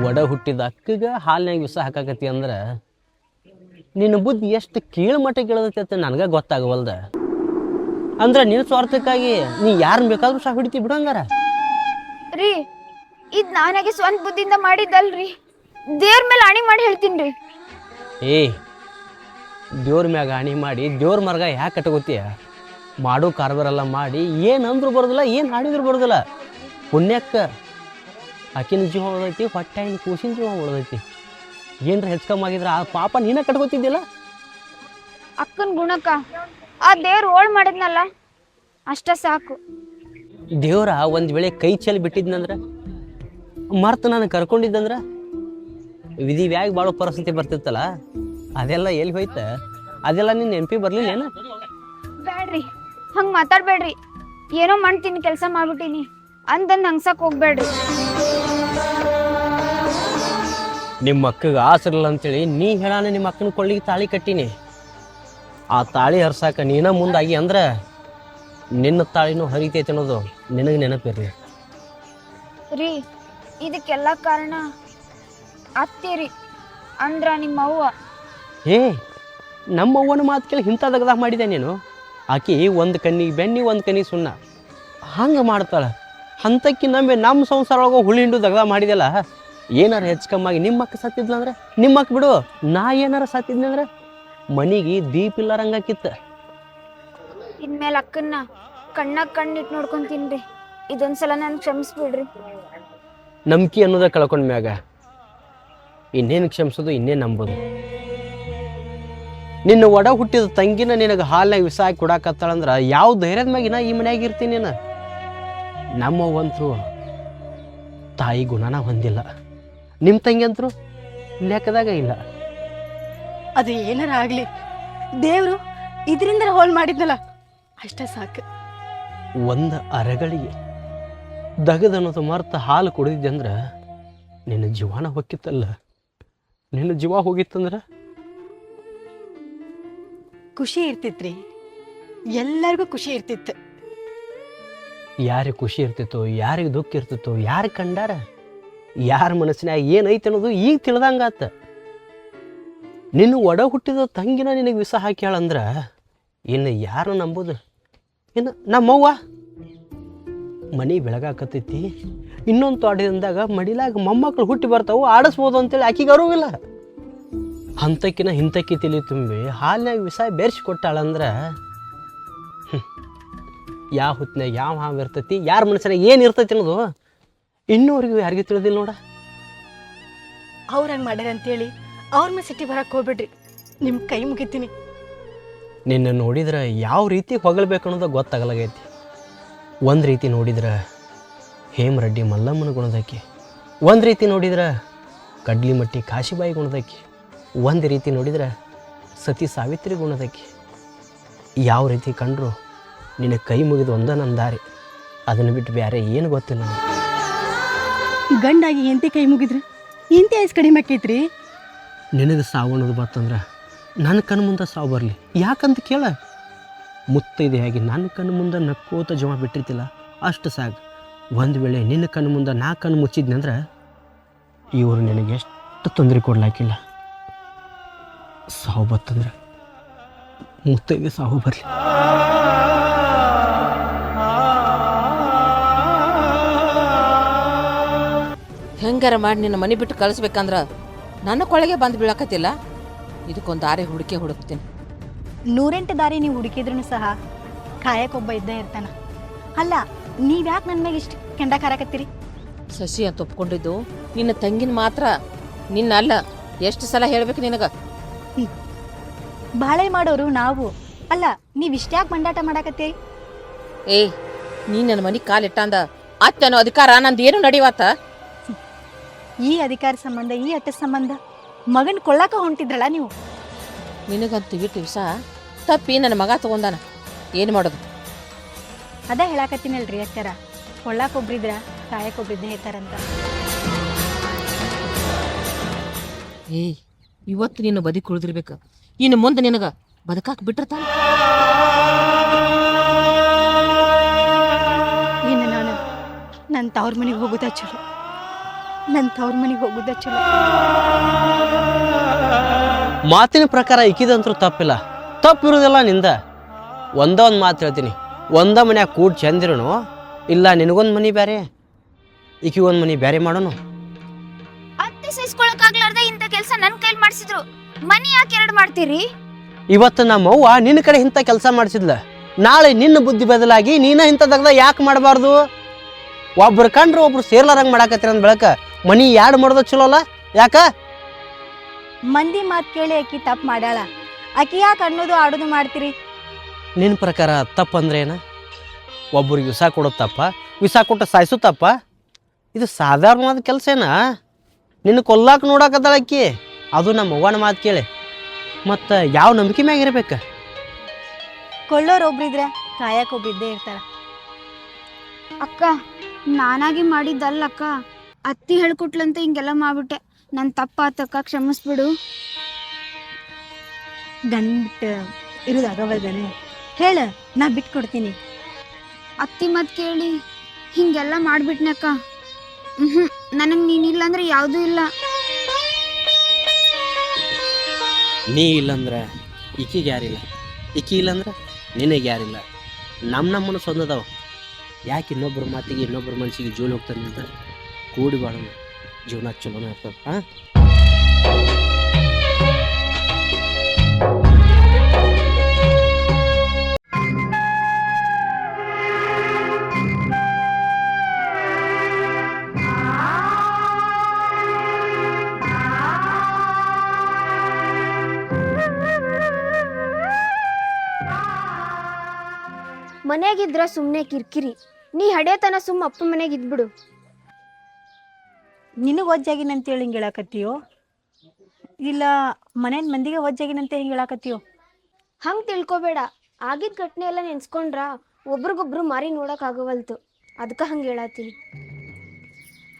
ಒಡ ಹುಟ್ಟಿದ ಅಕ್ಕಗ ಹಾಲಿನಾಗ ವಿಷ ಹಾಕಾಕತಿ ಅಂದ್ರೆ ನಿನ್ನ ಬುದ್ಧಿ ಎಷ್ಟು ಕೀಳ್ಮಟ್ಟ ಕೇಳದೈತಿ ಅಂತ ನನಗೆ ಗೊತ್ತಾಗವಲ್ದ. ಅಂದ್ರೆ ನಿನ್ನ ಸ್ವಾರ್ಥಕ್ಕಾಗಿ ನೀ ಯಾರನ್ನ ಬೇಕಾದ್ರೂ ಸಹ ಹಿಡಿತಿ ಬಿಡಂಗಾರ ರೀ. ಇದ್ ನಾನಾಗೆ ಸ್ವಂತ ಬುದ್ಧಿಯಿಂದ ಮಾಡಿದ್ದಲ್ರಿ, ದೇವ್ರ ಮೇಲೆ ಆಣಿ ಮಾಡಿ ಹೇಳ್ತೀನಿ. ಏ ದೇವ್ರ ಮ್ಯಾಗ ಹಾನಿ ಮಾಡಿ ದೇವ್ರ ಮರ್ಗ ಯಾಕೆ ಕಟ್ಕೋತೀಯ? ಮಾಡೋ ಕಾರ್ಬಾರೆಲ್ಲ ಮಾಡಿ ಏನಂದ್ರು ಬರೋದಿಲ್ಲ, ಏನು ಹಾಡಿದ್ರು ಬರೋದಿಲ್ಲ. ಪುಣ್ಯಕ್ಕ ಆಕಿನ ಜೀವ ಉಳ್ದೈತಿ, ಹೊಟ್ಟೆಗಿನ ಕೂಸಿನ ಜೀವ ಉಳ್ದೈತಿ. ಏನ್ರ ಹೆಚ್ಕಮ್ಮಾಗಿದ್ರೆ ಆ ಪಾಪ ನೀನ ಕಟ್ಕೋತಿದ್ದಿಲ್ಲ. ಅಕ್ಕನ ಗುಣಕ್ಕ ಆ ದೇವ್ರು ಓಳ್ ಮಾಡಿದ್ನಲ್ಲ, ಅಷ್ಟ ಸಾಕು. ದೇವ್ರ ಒಂದು ವೇಳೆ ಕೈ ಚೆಲ್ಲಿ ಬಿಟ್ಟಿದ್ನಂದ್ರೆ, ಮರ್ತು ನಾನು ಕರ್ಕೊಂಡಿದ್ದಂದ್ರೆ ವಿಧಿ ವ್ಯಾಗ ಬಾಳೋ ಪರಿಸ್ಥಿತಿ ಬರ್ತಿತ್ತಲ್ಲ, ಅದೆಲ್ಲ ಎಲ್ಲಿ ಹೋಯ್ತ? ಅದೆಲ್ಲ ನಿನ್ನ ನೆನಪಿ ಬರ್ಲಿಲ್ಲ ಏನ? ಬ್ಯಾಡ್ರಿ, ಹಂಗೆ ಮಾತಾಡ್ಬೇಡ್ರಿ. ಏನೋ ಮಾಡ್ತೀನಿ, ಕೆಲಸ ಮಾಡ್ಬಿಟ್ಟಿನಿ ಅಂದಂದು ಹಂಗ್ಸಕ್ ಹೋಗ್ಬೇಡ್ರಿ. ನಿಮ್ಮ ಅಕ್ಕಗೆ ಆಸರಲ್ಲ ಅಂತೇಳಿ ನೀ ಹೇಳಾನೆ ನಿಮ್ಮ ಅಕ್ಕನ ಕೊಳ್ಳಿಗೆ ತಾಳಿ ಕಟ್ಟೀನಿ. ಆ ತಾಳಿ ಹರ್ಸಾಕ ನೀನ ಮುಂದಾಗಿ ಅಂದ್ರೆ ನಿನ್ನ ತಾಳಿನೂ ಹರಿತೈತೆ ಅನ್ನೋದು ನಿನಗೆ ನೆನಪಿರ್ಲಿ. ರೀ, ಇದಕ್ಕೆಲ್ಲ ಕಾರಣ ಅತ್ತೇರಿ ಅಂದ್ರ ನಿಮ್ಮವ್ವ. ಏ ನಮ್ಮವ್ವನ ಮಾತು ಕೇಳಿ ಇಂಥ ದಗದಾಗ ಮಾಡಿದೆ ನೀನು. ಆಕಿ ಒಂದು ಕಣ್ಣಿಗೆ ಬೆಣ್ಣಿ ಒಂದು ಕಣ್ಣಿಗೆ ಸುಣ್ಣ ಹಂಗೆ ಮಾಡ್ತಾಳೆ. ಅಂಥಕ್ಕಿ ನಂಬಿ ನಮ್ಮ ಸಂಸಾರ ಒಳಗೆ ಹುಳಿ ಹಿಂಡು ದಗದ ಮಾಡಿದೆಲ್ಲ. ಏನಾರ ಹೆಚ್ಚು ನಿಮ್ಮ ಅಕ್ಕ ಸತ್ತಿದ್ಲ ಅಂದ್ರೆ ನಿಮ್ಮ ಅಕ್ಕ ಬಿಡು, ನಾ ಏನಾರ ಸತ್ತಿದ್ನಿ ಅಂದ್ರೆ ಮನಿಗೆ ದೀಪ ಇಲ್ಲಾರಂಗಾಕಿತ್ತ. ಇನ್ಮೇಲೆ ಅಕ್ಕನ್ನ ಕಣ್ಣಾಗ ಕಣ್ಣಿಟ್ಟು ನೋಡ್ಕೊಂತೀನ್ರಿ. ಇದೊಂದ್ಸಲ ನಾನು ಕ್ಷಮಿಸ್ಬಿಡ್ರಿ. ನಂಬಿಕೆ ಅನ್ನೋದ ಕಳ್ಕೊಂಡ ಮ್ಯಾಗ ಇನ್ನೇನು ಕ್ಷಮಿಸೋದು, ಇನ್ನೇನು ನಂಬೋದು. ನಿನ್ನ ಒಡ ಹುಟ್ಟಿದ ತಂಗಿನ ನಿನಗೆ ಹಾಲ್ನಾಗ ವಿಷ ಹಾಕಿ ಕೊಡಾಕತ್ತಾಳಂದ್ರೆ ಯಾವ ಧೈರ್ಯದ ಮ್ಯಾಗಿನ ಈ ಮನ್ಯಾಗ ಇರ್ತೀನಿ ನೀನು. ನಮ್ಮವಂತರು ತಾಯಿ ಗುಣನ ಹೊಂದಿಲ್ಲ, ನಿಮ್ಮ ತಂಗಿ ಅಂತರೂ ಲೆಕ್ಕದಾಗ ಇಲ್ಲ. ಅದು ಏನಾರ ಆಗ್ಲಿ, ದೇವ್ರು ಇದರಿಂದ ಹೋಲ್ ಮಾಡಿದ್ನಲ್ಲ ಅಷ್ಟೇ ಸಾಕು. ಒಂದು ಅರಗಳಿಗೆ ದಗದನ್ನೋದು ಮರ್ತ ಹಾಲು ಕುಡಿದಿದ್ದೆ ಅಂದ್ರೆ ನಿನ್ನ ಜೀವನ ಹೊಕ್ಕಿತ್ತಲ್ಲ. ನಿನ್ನ ಜೀವ ಹೋಗಿತ್ತಂದ್ರೆ ಖುಷಿ ಇರ್ತಿತ್ರಿ, ಎಲ್ಲರಿಗೂ ಖುಷಿ ಇರ್ತಿತ್ತು. ಯಾರಿಗೆ ಖುಷಿ ಇರ್ತಿತ್ತು, ಯಾರಿಗೆ ದುಃಖ ಇರ್ತಿತ್ತು, ಯಾರು ಕಂಡಾರ, ಯಾರ ಮನಸ್ಸಿನಾಗ ಏನೈತೆ ಅನ್ನೋದು ಈಗ ತಿಳಿದಂಗಾತ. ನಿನ್ನ ಒಡ ಹುಟ್ಟಿದ ತಂಗಿನ ನಿನಗೆ ವಿಷ ಹಾಕ್ಯಾಳಂದ್ರೆ ಇನ್ನು ಯಾರು ನಂಬೋದು? ಇನ್ನು ನಮ್ಮವ್ವ ಮನೆ ಬೆಳಗಾಕತ್ತೈತಿ, ಇನ್ನೊಂದು ತೋಟದಿಂದಾಗ ಮಡಿಲಾಗ ಮೊಮ್ಮಕ್ಕಳು ಹುಟ್ಟಿ ಬರ್ತಾವು, ಆಡಿಸ್ಬೋದು ಅಂತೇಳಿ ಆಕಿಗೆ ಅರಿವಿಲ್ಲ. ಅಂಥಕ್ಕಿನ ಇಂಥಕ್ಕಿ ತಿಳಿ ತುಂಬಿ ಹಾಲಿನಾಗ ವಿಷ ಬೆರೆಸಿ ಕೊಟ್ಟಾಳಂದ್ರೆ ಯಾವ ಹೊತ್ತಿನಾಗ ಯಾವ ಹಾವು ಇರ್ತೈತಿ, ಯಾರ ಮನುಷ್ಯನಾಗ ಏನು ಇರ್ತೈತಿ ಅನ್ನೋದು ಇನ್ನೂವರೆಗೂ ಯಾರಿಗೂ ತಿಳಿದಿಲ್ಲ ನೋಡ. ಅವ್ರು ಹಂಗೆ ಮಾಡ್ಯಾರ ಅಂತೇಳಿ ಅವ್ರ ಮೇಲೆ ಸಿಟಿ ಬರಕ್ಕೆ ಹೋಗ್ಬಿಡ್ರಿ, ನಿಮ್ಮ ಕೈ ಮುಗಿತೀನಿ. ನಿನ್ನ ನೋಡಿದ್ರೆ ಯಾವ ರೀತಿ ಹೊಗಳ್ಬೇಕು ಅನ್ನೋದು ಗೊತ್ತಾಗಲಾಗೈತಿ. ಒಂದು ರೀತಿ ನೋಡಿದ್ರೆ ಹೇಮರೆಡ್ಡಿ ಮಲ್ಲಮ್ಮನ ಗುಣದಕ್ಕಿ, ಒಂದು ರೀತಿ ನೋಡಿದ್ರೆ ಕಡ್ಲಿಮಟ್ಟಿ ಕಾಶಿಬಾಯಿ ಗುಣದಕ್ಕಿ, ಒಂದು ರೀತಿ ನೋಡಿದ್ರೆ ಸತಿ ಸಾವಿತ್ರಿ ಗುಣದಕ್ಕಿ. ಯಾವ ರೀತಿ ಕಂಡ್ರು ನಿನ್ನ ಕೈ ಮುಗಿದು ಒಂದ ನನ್ನ ದಾರಿ, ಅದನ್ನು ಬಿಟ್ಟು ಬೇರೆ ಏನು ಗೊತ್ತಿಲ್ಲ ನನಗೆ. ಗಂಡಾಗಿ ಎಂತಿ ಕೈ ಮುಗಿದ್ರೆ ಎಂತಿ ಐಸ್ ಕಡಿಮೆ ಆಕೈತ್ರಿ. ನಿನಗೆ ಸಾವು ಅನ್ನೋದು ಬರ್ತಂದ್ರೆ ನನ್ನ ಕಣ್ಣು ಮುಂದೆ ಸಾವು ಬರಲಿ ಯಾಕಂತ ಕೇಳ. ಮುತ್ತೈದೆಯಾಗಿ ನನ್ನ ಕಣ್ಣು ಮುಂದೆ ನಕ್ಕೋತ ಜಮ ಬಿಟ್ಟಿರ್ತಿಲ್ಲ ಅಷ್ಟು ಸಾಕು. ಒಂದು ವೇಳೆ ನಿನ್ನ ಕಣ್ಣು ಮುಂದೆ ನಾ ಕಣ್ಣು ಮುಚ್ಚಿದ್ನಿ ಅಂದ್ರೆ ಇವರು ನಿನಗೆ ಎಷ್ಟು ತೊಂದರೆ ಕೊಡ್ಲಾಕಿಲ್ಲ. ಸಾವು ಬತ್ತಂದ್ರೆ ಮುತ್ತೈದೆ ಸಾವು ಬರಲಿ. ಹೆಂಗಾರ ಮಾಡಿ ನಿನ್ನ ಮನೆ ಬಿಟ್ಟು ಕಳಿಸ್ಬೇಕಂದ್ರ ನನ್ನ ಕೊಳಗೆ ಬಂದು ಬೀಳಕತ್ತಿಲ್ಲ. ಇದಕ್ಕೊಂದು ದಾರಿ ಹುಡುಕ್ತೀನಿ. 108 ದಾರಿ ನೀವು ಹುಡುಕಿದ್ರು ಸಹ ಕಾಯಕ್ಕೊಬ್ಬ ಇದ್ದೇ ಇರ್ತಾನ. ಅಲ್ಲ, ನೀವ್ಯಾಕೆ ನನ್ನ ಮ್ಯಾಗ ಇಷ್ಟು ಕೆಂಡ ಕಾರಕತ್ತೀರಿ? ಶಶಿ ಅಂತ ಒಪ್ಕೊಂಡಿದ್ದು ನಿನ್ನ ತಂಗಿನ ಮಾತ್ರ, ನಿನ್ನ ಅಲ್ಲ. ಎಷ್ಟು ಸಲ ಹೇಳ್ಬೇಕು ನಿನಗ? ಬಾಳೆ ಮಾಡೋರು ನಾವು ಅಲ್ಲ, ನೀವು ಇಷ್ಟ್ಯಾಕೆ ಮಂಡಾಟ ಮಾಡಾಕತ್ತೀರಿ? ಏಯ್, ನೀ ನನ್ನ ಮನೆ ಕಾಲಿಟ್ಟಂದ ಅತ್ತನೋ ಅಧಿಕಾರ ನಂದೇನು ನಡಿವಾತ? ಈ ಅಧಿಕಾರ ಸಂಬಂಧ, ಈ ಅಟ್ಟ ಸಂಬಂಧ ಮಗನ್ ಕೊಳ್ಳಾಕ ಹೊಂಟಿದ್ರಲ್ಲ ನೀವು. ನಿನಗಂತೂ ಇಟ್ಟು ವಿಷ ತಪ್ಪಿ ನನ್ನ ಮಗ ತಗೊಂಡಾನ, ಏನು ಮಾಡೋದು? ಅದ ಹೇಳಾಕತ್ತೀನಲ್ರಿ ಅಕ್ಕಾರ, ಕೊಳ್ಳಾಕೊಬ್ರಿದ್ರ ಕಾಯಕ್ಕೊಬ್ರಿದ್ದೇ ಇರ್ತಾರಂತ. ಏಯ್, ಇವತ್ತು ನೀನು ಬದುಕಿ ಉಳಿದಿರ್ಬೇಕು, ಇನ್ನು ಮುಂದೆ ನಿನಗ ಬದುಕಾಕ್ ಬಿಟ್ಟಿರ್ತಾನ. ಇನ್ನು ನಾನು ನನ್ನ ತವ್ರ ಮನೆಗೆ ಹೋಗುದ ಚಲೋ, ನನ್ನ ತವ್ರ ಮನೆಗೆ ಹೋಗುದ ಚಲೋ. ಮಾತಿನ ಪ್ರಕಾರ ಇಕ್ಕಿದಂತರೂ ತಪ್ಪಿಲ್ಲ, ತಪ್ಪಿರೋದಿಲ್ಲ ನಿಂದ. ಒಂದೊಂದು ಮಾತು ಹೇಳ್ತೀನಿ, ಒಂದ ಮನ್ಯಾಗ ಕೂಡ್ ಚಂದಿರೋನು ಇಲ್ಲ, ನಿನಗೊಂದು ಮನೆ ಬೇರೆ ಈಕಿಗೊಂದು ಮನೆ ಬೇರೆ ಮಾಡೋನು. ಅತ್ತೆ ಸಹಿಸ್ಕೊಳಕ್ಕಾಗ್ಲಾರ್ದ ಇಂಥ ಕೆಲಸ ನನ್ನ ಕೈಲಿ ಮಾಡಿಸಿದ್ರು, ಮನಿ ಯಾಕೆ ಎರಡು ಮಾಡ್ತೀರಿ? ಇವತ್ತು ನಮ್ಮವ್ವ ನಿನ್ನ ಕಡೆ ಇಂಥ ಕೆಲಸ ಮಾಡಿಸಿದ್ಲ, ನಾಳೆ ನಿನ್ನ ಬುದ್ಧಿ ಬದಲಾಗಿ ನೀನ ಇಂಥದಾಗ ಯಾಕೆ ಮಾಡಬಾರ್ದು? ಒಬ್ರು ಕಂಡ್ರೆ ಒಬ್ರು ಸೇರ್ಲಾರಂಗೆ ಮಾಡಾಕತ್ತೀರ ಅಂದ ಬೆಳಕ ಮನಿ ಯಾಡ್ ಮಾಡೋದು ಚಲೋ ಅಲ್ಲ? ಯಾಕ ಮಂದಿ ಮಾತು ಕೇಳಿ ಆಕಿ ತಪ್ಪು ಮಾಡ್ಯಾಳ, ಆಕಿ ಯಾಕೆ ಅನ್ನೋದು ಆಡೋದು ಮಾಡ್ತೀರಿ? ನಿನ್ನ ಪ್ರಕಾರ ತಪ್ಪಂದ್ರೆ ಏನ? ಒಬ್ಬರಿಗೆ ವಿಷ ಕೊಡೋದು ತಪ್ಪ, ವಿಷ ಕೊಟ್ಟು ಸಾಯಿಸೋ ತಪ್ಪ? ಇದು ಸಾಧಾರಣವಾದ ಕೆಲಸ ಏನ? ನಿನ್ನ ಕೊಲ್ಲಾಕ ನೋಡಾಕತ್ತಾಳ ಆಕಿ, ಅದು ನಮ್ಮ ಅವ್ವನ ಮಾತು ಕೇಳಿ. ಮತ್ತು ಯಾವ ನಂಬಿಕೆ ಮ್ಯಾಗ ಇರ್ಬೇಕು? ಕೊಳ್ಳೋರೊಬ್ರಿದ್ರೆ ಕಾಯಕ್ಕೊಬ್ರಿದ್ದೇ ಇರ್ತಾರ. ಅಕ್ಕ, ನಾನಾಗಿ ಮಾಡಿದ್ದಲ್ಲಕ್ಕ, ಅತ್ತಿ ಹೇಳ್ಕೊಟ್ಲಂತ ಹಿಂಗೆಲ್ಲ ಮಾಡ್ಬಿಟ್ಟೆ. ನನ್ನ ತಪ್ಪಾತಕ್ಕ, ಕ್ಷಮಿಸ್ಬಿಡು. ಗಂಡ ಇರೋದಾಗವಲ್ದಾನೆ ಹೇಳ, ನಾ ಬಿಟ್ಕೊಡ್ತೀನಿ. ಅತ್ತಿ ಮಾತು ಕೇಳಿ ಹಿಂಗೆಲ್ಲ ಮಾಡ್ಬಿಟ್ನಕ್ಕ. ನನಗೆ ನೀನಿಲ್ಲ ಅಂದ್ರೆ ಯಾವುದೂ ಇಲ್ಲ. ನೀ ಇಲ್ಲಂದ್ರೆ ಈಕಿಗೆ ಯಾರಿಲ್ಲ, ಈಕಿ ಇಲ್ಲಂದ್ರೆ ನಿನಗೆ ಯಾರಿಲ್ಲ. ನಮ್ಮ ಮನಸ್ಸು ಒಂದದಾವ. ಯಾಕೆ ಇನ್ನೊಬ್ಬರ ಮಾತಿಗೆ ಇನ್ನೊಬ್ಬರ ಮನಸ್ಸಿಗೆ ಜೋಲ್ ಹೋಗ್ತಾನೆ ಅಂತ ಕೂಡಿ ಬಾಳೋಣ, ಜೀವನ ಚಲೋನೇ ಇರ್ತದೆ. ಹಾಂ, ಮನ್ಯಾಗಿದ್ರ ಸುಮ್ಮನೆ ಕಿರಿಕಿರಿ. ನೀ ಹಡೇತನ ಸುಮ್ಮ ಅಪ್ಪನ ಮನೆಗೆ ಇದ್ಬಿಡು. ನಿನಗೆ ಒಜ್ಜಾಗಿನಂತೇಳಿ ಹಿಂಗೆ ಹೇಳಾಕತ್ತೀಯೋ ಇಲ್ಲ ಮನೇನ ಮಂದಿಗೆ ಒಜ್ಜಾಗಿನಂತೆ ಹಿಂಗೆ ಹೇಳಾಕತ್ತೀಯೋ? ಹಂಗೆ ತಿಳ್ಕೊಬೇಡ. ಆಗಿದ್ದ ಘಟನೆ ಎಲ್ಲ ನೆನ್ಸ್ಕೊಂಡ್ರ ಒಬ್ರಿಗೊಬ್ರು ಮಾರಿ ನೋಡಕ್ ಆಗವಲ್ತು. ಅದಕ್ಕೆ ಹಂಗೆ ಹೇಳತ್ತೀನಿ.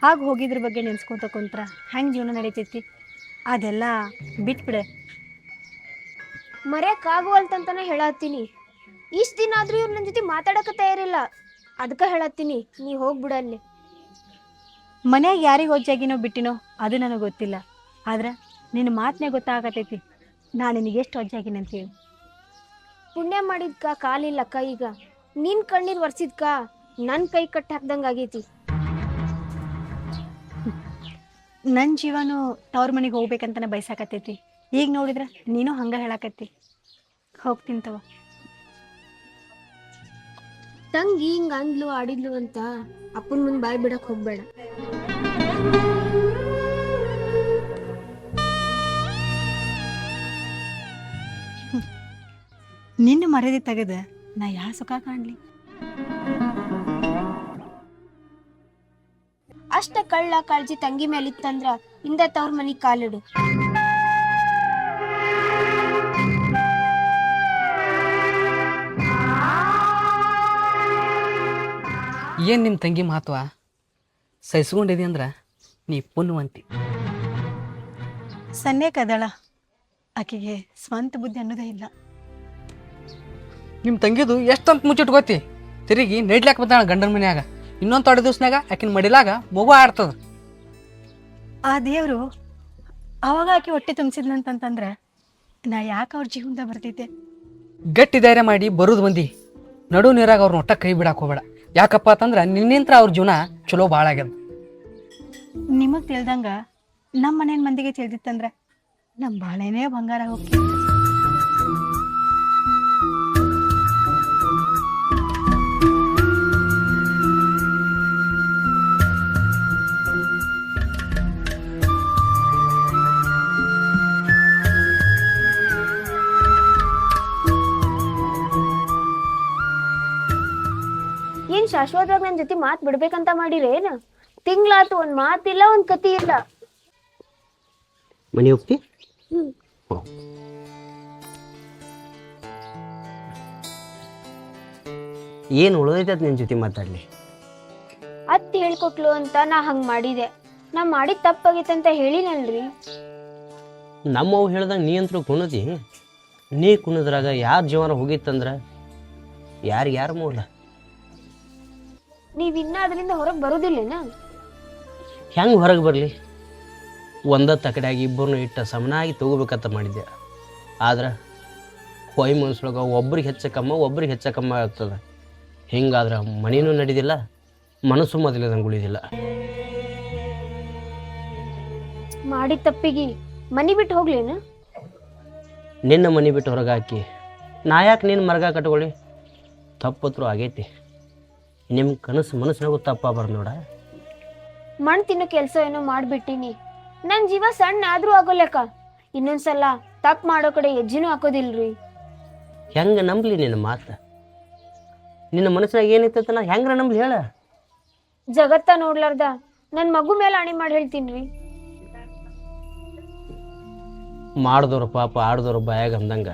ಹಾಗೆ ಹೋಗಿದ್ರ ಬಗ್ಗೆ ನೆನ್ಸ್ಕೊಂತ ಕುಂತ್ರ ಹೆಂಗೆ ಜೀವನ ನಡೀತೈತಿ? ಅದೆಲ್ಲ ಬಿಟ್ಬಿಡೆ. ಮರ್ಯಾಕ್ ಆಗವಲ್ತಂತಾನೆ ಹೇಳತ್ತೀನಿ. ಇಷ್ಟು ದಿನ ಆದ್ರೂ ಇವ್ರು ನನ್ನ ಜೊತೆ ಮಾತಾಡಕ ತಯಾರಿಲ್ಲ. ಅದಕ್ಕೆ ಹೇಳತ್ತೀನಿ, ನೀ ಹೋಗ್ಬಿಡಲ್ಲಿ. ಮನ್ಯಾಗ ಯಾರಿಗೆ ಒಜ್ಜಾಗಿನೋ ಬಿಟ್ಟಿನೋ ಅದು ನನಗೆ ಗೊತ್ತಿಲ್ಲ. ಆದ್ರೆ ನಿನ್ನ ಮಾತನ್ನೇ ಗೊತ್ತಾಗತೈತಿ ನಾನು ನಿನಗೆ ಎಷ್ಟು ಒಜ್ಜಾಗಿನಂತೇಳಿ. ಪುಣ್ಯ ಮಾಡಿದ್ಕ ಕಾಲಿಲ್ಲಕ್ಕ. ಈಗ ನಿನ್ ಕಣ್ಣೀರ್ ಒರ್ಸಿದ್ಕ ನನ್ನ ಕೈ ಕಟ್ಟಿ ಹಾಕ್ದಂಗೆ ಆಗೈತಿ. ನನ್ನ ಜೀವನು ತವ್ರ ಮನೆಗೆ ಹೋಗ್ಬೇಕಂತನೇ ಬಯಸಾಕತ್ತೈತಿ. ಈಗ ನೋಡಿದ್ರೆ ನೀನು ಹಂಗೆ ಹೇಳಾಕತ್ತಿ. ಹೋಗ್ತಿಂತವ. ತಂಗಿ ಹಿಂಗ ಅಂದ್ಲು ಆಡಿದ್ಲು ಅಂತ ಅಪ್ಪನ ಮುಂದೆ ಬಾಯ್ ಬಿಡಕ್ ಹೋಗ್ಬೇಡ. ನಿನ್ನ ಮರ್ಯಾದೆ ತೆಗೆದ ನಾ ಯಾ ಸುಖ ಕಾಣ್ಲಿ? ಅಷ್ಟ ಕಳ್ಳ ಕಾಳಜಿ ತಂಗಿ ಮೇಲಿತ್ತಂದ್ರ ಇಂದ ತವ್ರ ಮನಿಗ್ ಕಾಲಿಡು. ಏನು ನಿಮ್ಮ ತಂಗಿ ಮಹತ್ವ ಸಹಿಸ್ಕೊಂಡಿದಿ ಅಂದ್ರೆ ನೀ ಪುಣ್ಯವಂತಿ. ಸನ್ನೆ ಕದಳ ಆಕೆಗೆ ಸ್ವಂತ ಬುದ್ಧಿ ಅನ್ನೋದೇ ಇಲ್ಲ. ನಿಮ್ಮ ತಂಗಿದು ಎಷ್ಟಂತ ಮುಚ್ಚಿಟ್ಕೋತಿ? ತಿರುಗಿ ನೆಡ್ಲಾಕ ಬಂದಾಳ ಗಂಡನ ಮನ್ಯಾಗ. ಇನ್ನೊಂದು ತೊಡೆ ದಿವ್ಸನಾಗ ಆಕಿನ ಮಡಿಲಾಗ ಮಗು ಆಡ್ತದ. ಆ ದೇವರು ಅವಾಗ ಆಕೆ ಹೊಟ್ಟೆ ತುಂಬಿಸಿದ್ನಂತಂದ್ರೆ ನಾ ಯಾಕೆ ಅವ್ರ ಜೀವನದಾಗ ಬರ್ತಿದ್ದೆ? ಗಟ್ಟಿ ಧೈರ್ಯ ಮಾಡಿ ಬರೋದು ಬಂದಿ. ನಡು ನೀರಾಗ ಅವ್ರನ್ನ ಒಟ್ಟ ಕೈ ಬಿಡಾಕ ಹೋಗ್ಬೇಡ. ಯಾಕಪ್ಪ ಅಂತಂದ್ರೆ ನಿನ್ನಿಂತ್ರ ಅವ್ರ ಜೀವನ ಚಲೋ ಭಾಳ ಆಗ್ಯದ. ನಿಮಗೆ ತಿಳ್ದಂಗ ನಮ್ಮ ಮನೇನ ಮಂದಿಗೆ ತಿಳಿದಿತ್ತಂದ್ರೆ ನಮ್ಮ ಬಾಳೆನೇ ಬಂಗಾರ ಹೋಗಿ. ಏನ್ ಶಾಶ್ವತವಾಗಿ ನನ್ನ ಜೊತೆ ಮಾತ್ ಬಿಡ್ಬೇಕಂತ ಮಾಡಿರೇನ? ತಿಂಗ್ಳಾತು ಒಂದ್ ಮಾತಿಲ್ಲ, ಒಂದ್ ಕತಿ ಇಲ್ಲ. ಮನೆ ಹೋಗ್ತಿ? ಏನು ಉಳಿದೈತೆ ನಿನ್ನ ಜೊತೆ ಮಾತಾಡಲಿ? ಅತ್ತಿ ಹೇಳ್ಕೊಟ್ಲು ಅಂತ ನಾ ಹಂಗ್ ಮಾಡಿದೆ. ನಾ ಮಾಡಿದ ತಪ್ಪಾಗೈತೆ ಅಂತ ಹೇಳಿನಲ್ರಿ. ನಮ್ಮವು ಹೇಳ್ದಂಗೆ ನೀ ಅಂತೂ ಕುಣದಿ. ನೀ ಕುಣಿದ್ರಾಗ ಯಾರ ಜೀವನ ಹೋಗಿತ್ತಂದ್ರ ಯಾರು ಮೂಲ. ನೀವ್ ಇನ್ನ ಅದರಿಂದ ಹೊರಗೆ ಬರೋದಿಲ್ಲೇನ? ಹೆಂಗೆ ಹೊರಗೆ ಬರಲಿ? ಒಂದ ತಕಡ್ಯಾಗಿ ಇಬ್ಬರನ್ನು ಇಟ್ಟ ಸಮನಾಗಿ ತಗೋಬೇಕಂತ ಮಾಡಿದ್ದೆ. ಆದ್ರೆ ಹೊಯ್ ಮನ್ಸೊಳಗೆ ಒಬ್ರಿಗೆ ಹೆಚ್ಚಕಮ್ಮ ಒಬ್ರಿಗೆ ಹೆಚ್ಚಕಮ್ಮ ಆಗ್ತದೆ. ಹಿಂಗಾದ್ರೆ ಮನೇನೂ ನಡೀದಿಲ್ಲ, ಮನಸ್ಸು ಮೊದಲಿದಂಗೆ ಉಳಿದಿಲ್ಲ. ಮಾಡಿದ ತಪ್ಪಿಗೆ ಮನಿ ಬಿಟ್ಟು ಹೋಗ್ಲೇನ? ನಿನ್ನ ಮನೆ ಬಿಟ್ಟು ಹೊರಗೆ ಹಾಕಿ ನಾ ಯಾಕೆ ನಿನ್ನ ಮರ್ಗ ಕಟ್ಕೊಳ್ಳಿ? ತಪ್ಪತ್ರು ಆಗೈತಿ. ನಿಮ್ಮ ಕನಸು ಮನಸ್ಸಿನಾಗೂ ತಪ್ಪಾಬಾರ್ದು ನೋಡ. ಮಣ್ಣು ತಿನ್ನೋ ಕೆಲಸ ಏನೋ ಮಾಡ್ಬಿಟ್ಟಿನಿ. ನನ್ನ ಜೀವ ಸಣ್ಣ ಆದ್ರೂ ಆಗೋಲೆಕ್ಕ. ಇನ್ನೊಂದ್ಸಲ ತಪ್ಪು ಮಾಡೋ ಕಡೆ ಹೆಜ್ಜೆನೂ ಹಾಕೋದಿಲ್ರಿ. ಹೆಂಗೆ ನಂಬಲಿ ನಿನ್ನ ಮಾತು? ನಿನ್ನ ಮನಸ್ಸಿನಾಗ ಏನೈತೆ ನಾ ಹೆಂಗ್ರ ನಂಬಲಿ ಹೇಳ? ಜಗತ್ತ ನೋಡ್ಲಾರ್ದ ನನ್ನ ಮಗು ಮೇಲೆ ಅಣಿ ಮಾಡಿ ಹೇಳ್ತೀನಿ. ಮಾಡಿದವ್ರು ಪಾಪ ಆಡ್ದವ್ರು ಬಾಯಾಗ ಅಂದಂಗ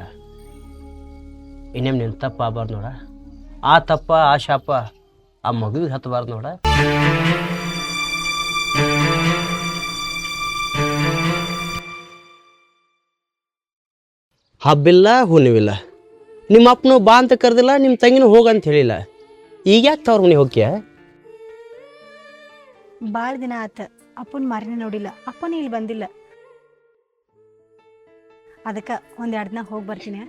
ಇನ್ನೇಮ್ ನಿನ್ನ ತಪ್ಪ ಆಗಬಾರ್ದು ನೋಡ. ಆ ತಪ್ಪ ಆ ಶಾಪ ಆ ಮಗುವಿಗೆ ಹತ್ತಬಾರ್ದು ನೋಡ. ಹಬ್ಬಿಲ್ಲ ಹುಣ್ಣಿವಿಲ್ಲ. ನಿಮ್ಮ ಅಪ್ಪನು ಬಾ ಅಂತ ಕರೆದಿಲ್ಲ, ನಿಮ್ಮ ತಂಗಿನೂ ಹೋಗಂತ ಹೇಳಿಲ್ಲ. ಈಗ ಯಾಕೆ ತವ್ರ ಮನೆ ಹೋಗ್ಯ? ಭಾಳ ದಿನ ಆತ ಅಪ್ಪನ ಮಾರಿನ ನೋಡಿಲ್ಲ. ಅಪ್ಪನ ಇಲ್ಲಿ ಬಂದಿಲ್ಲ. ಅದಕ್ಕೆ ಒಂದೆರಡು ದಿನ ಹೋಗಿ ಬರ್ತೀನಿ.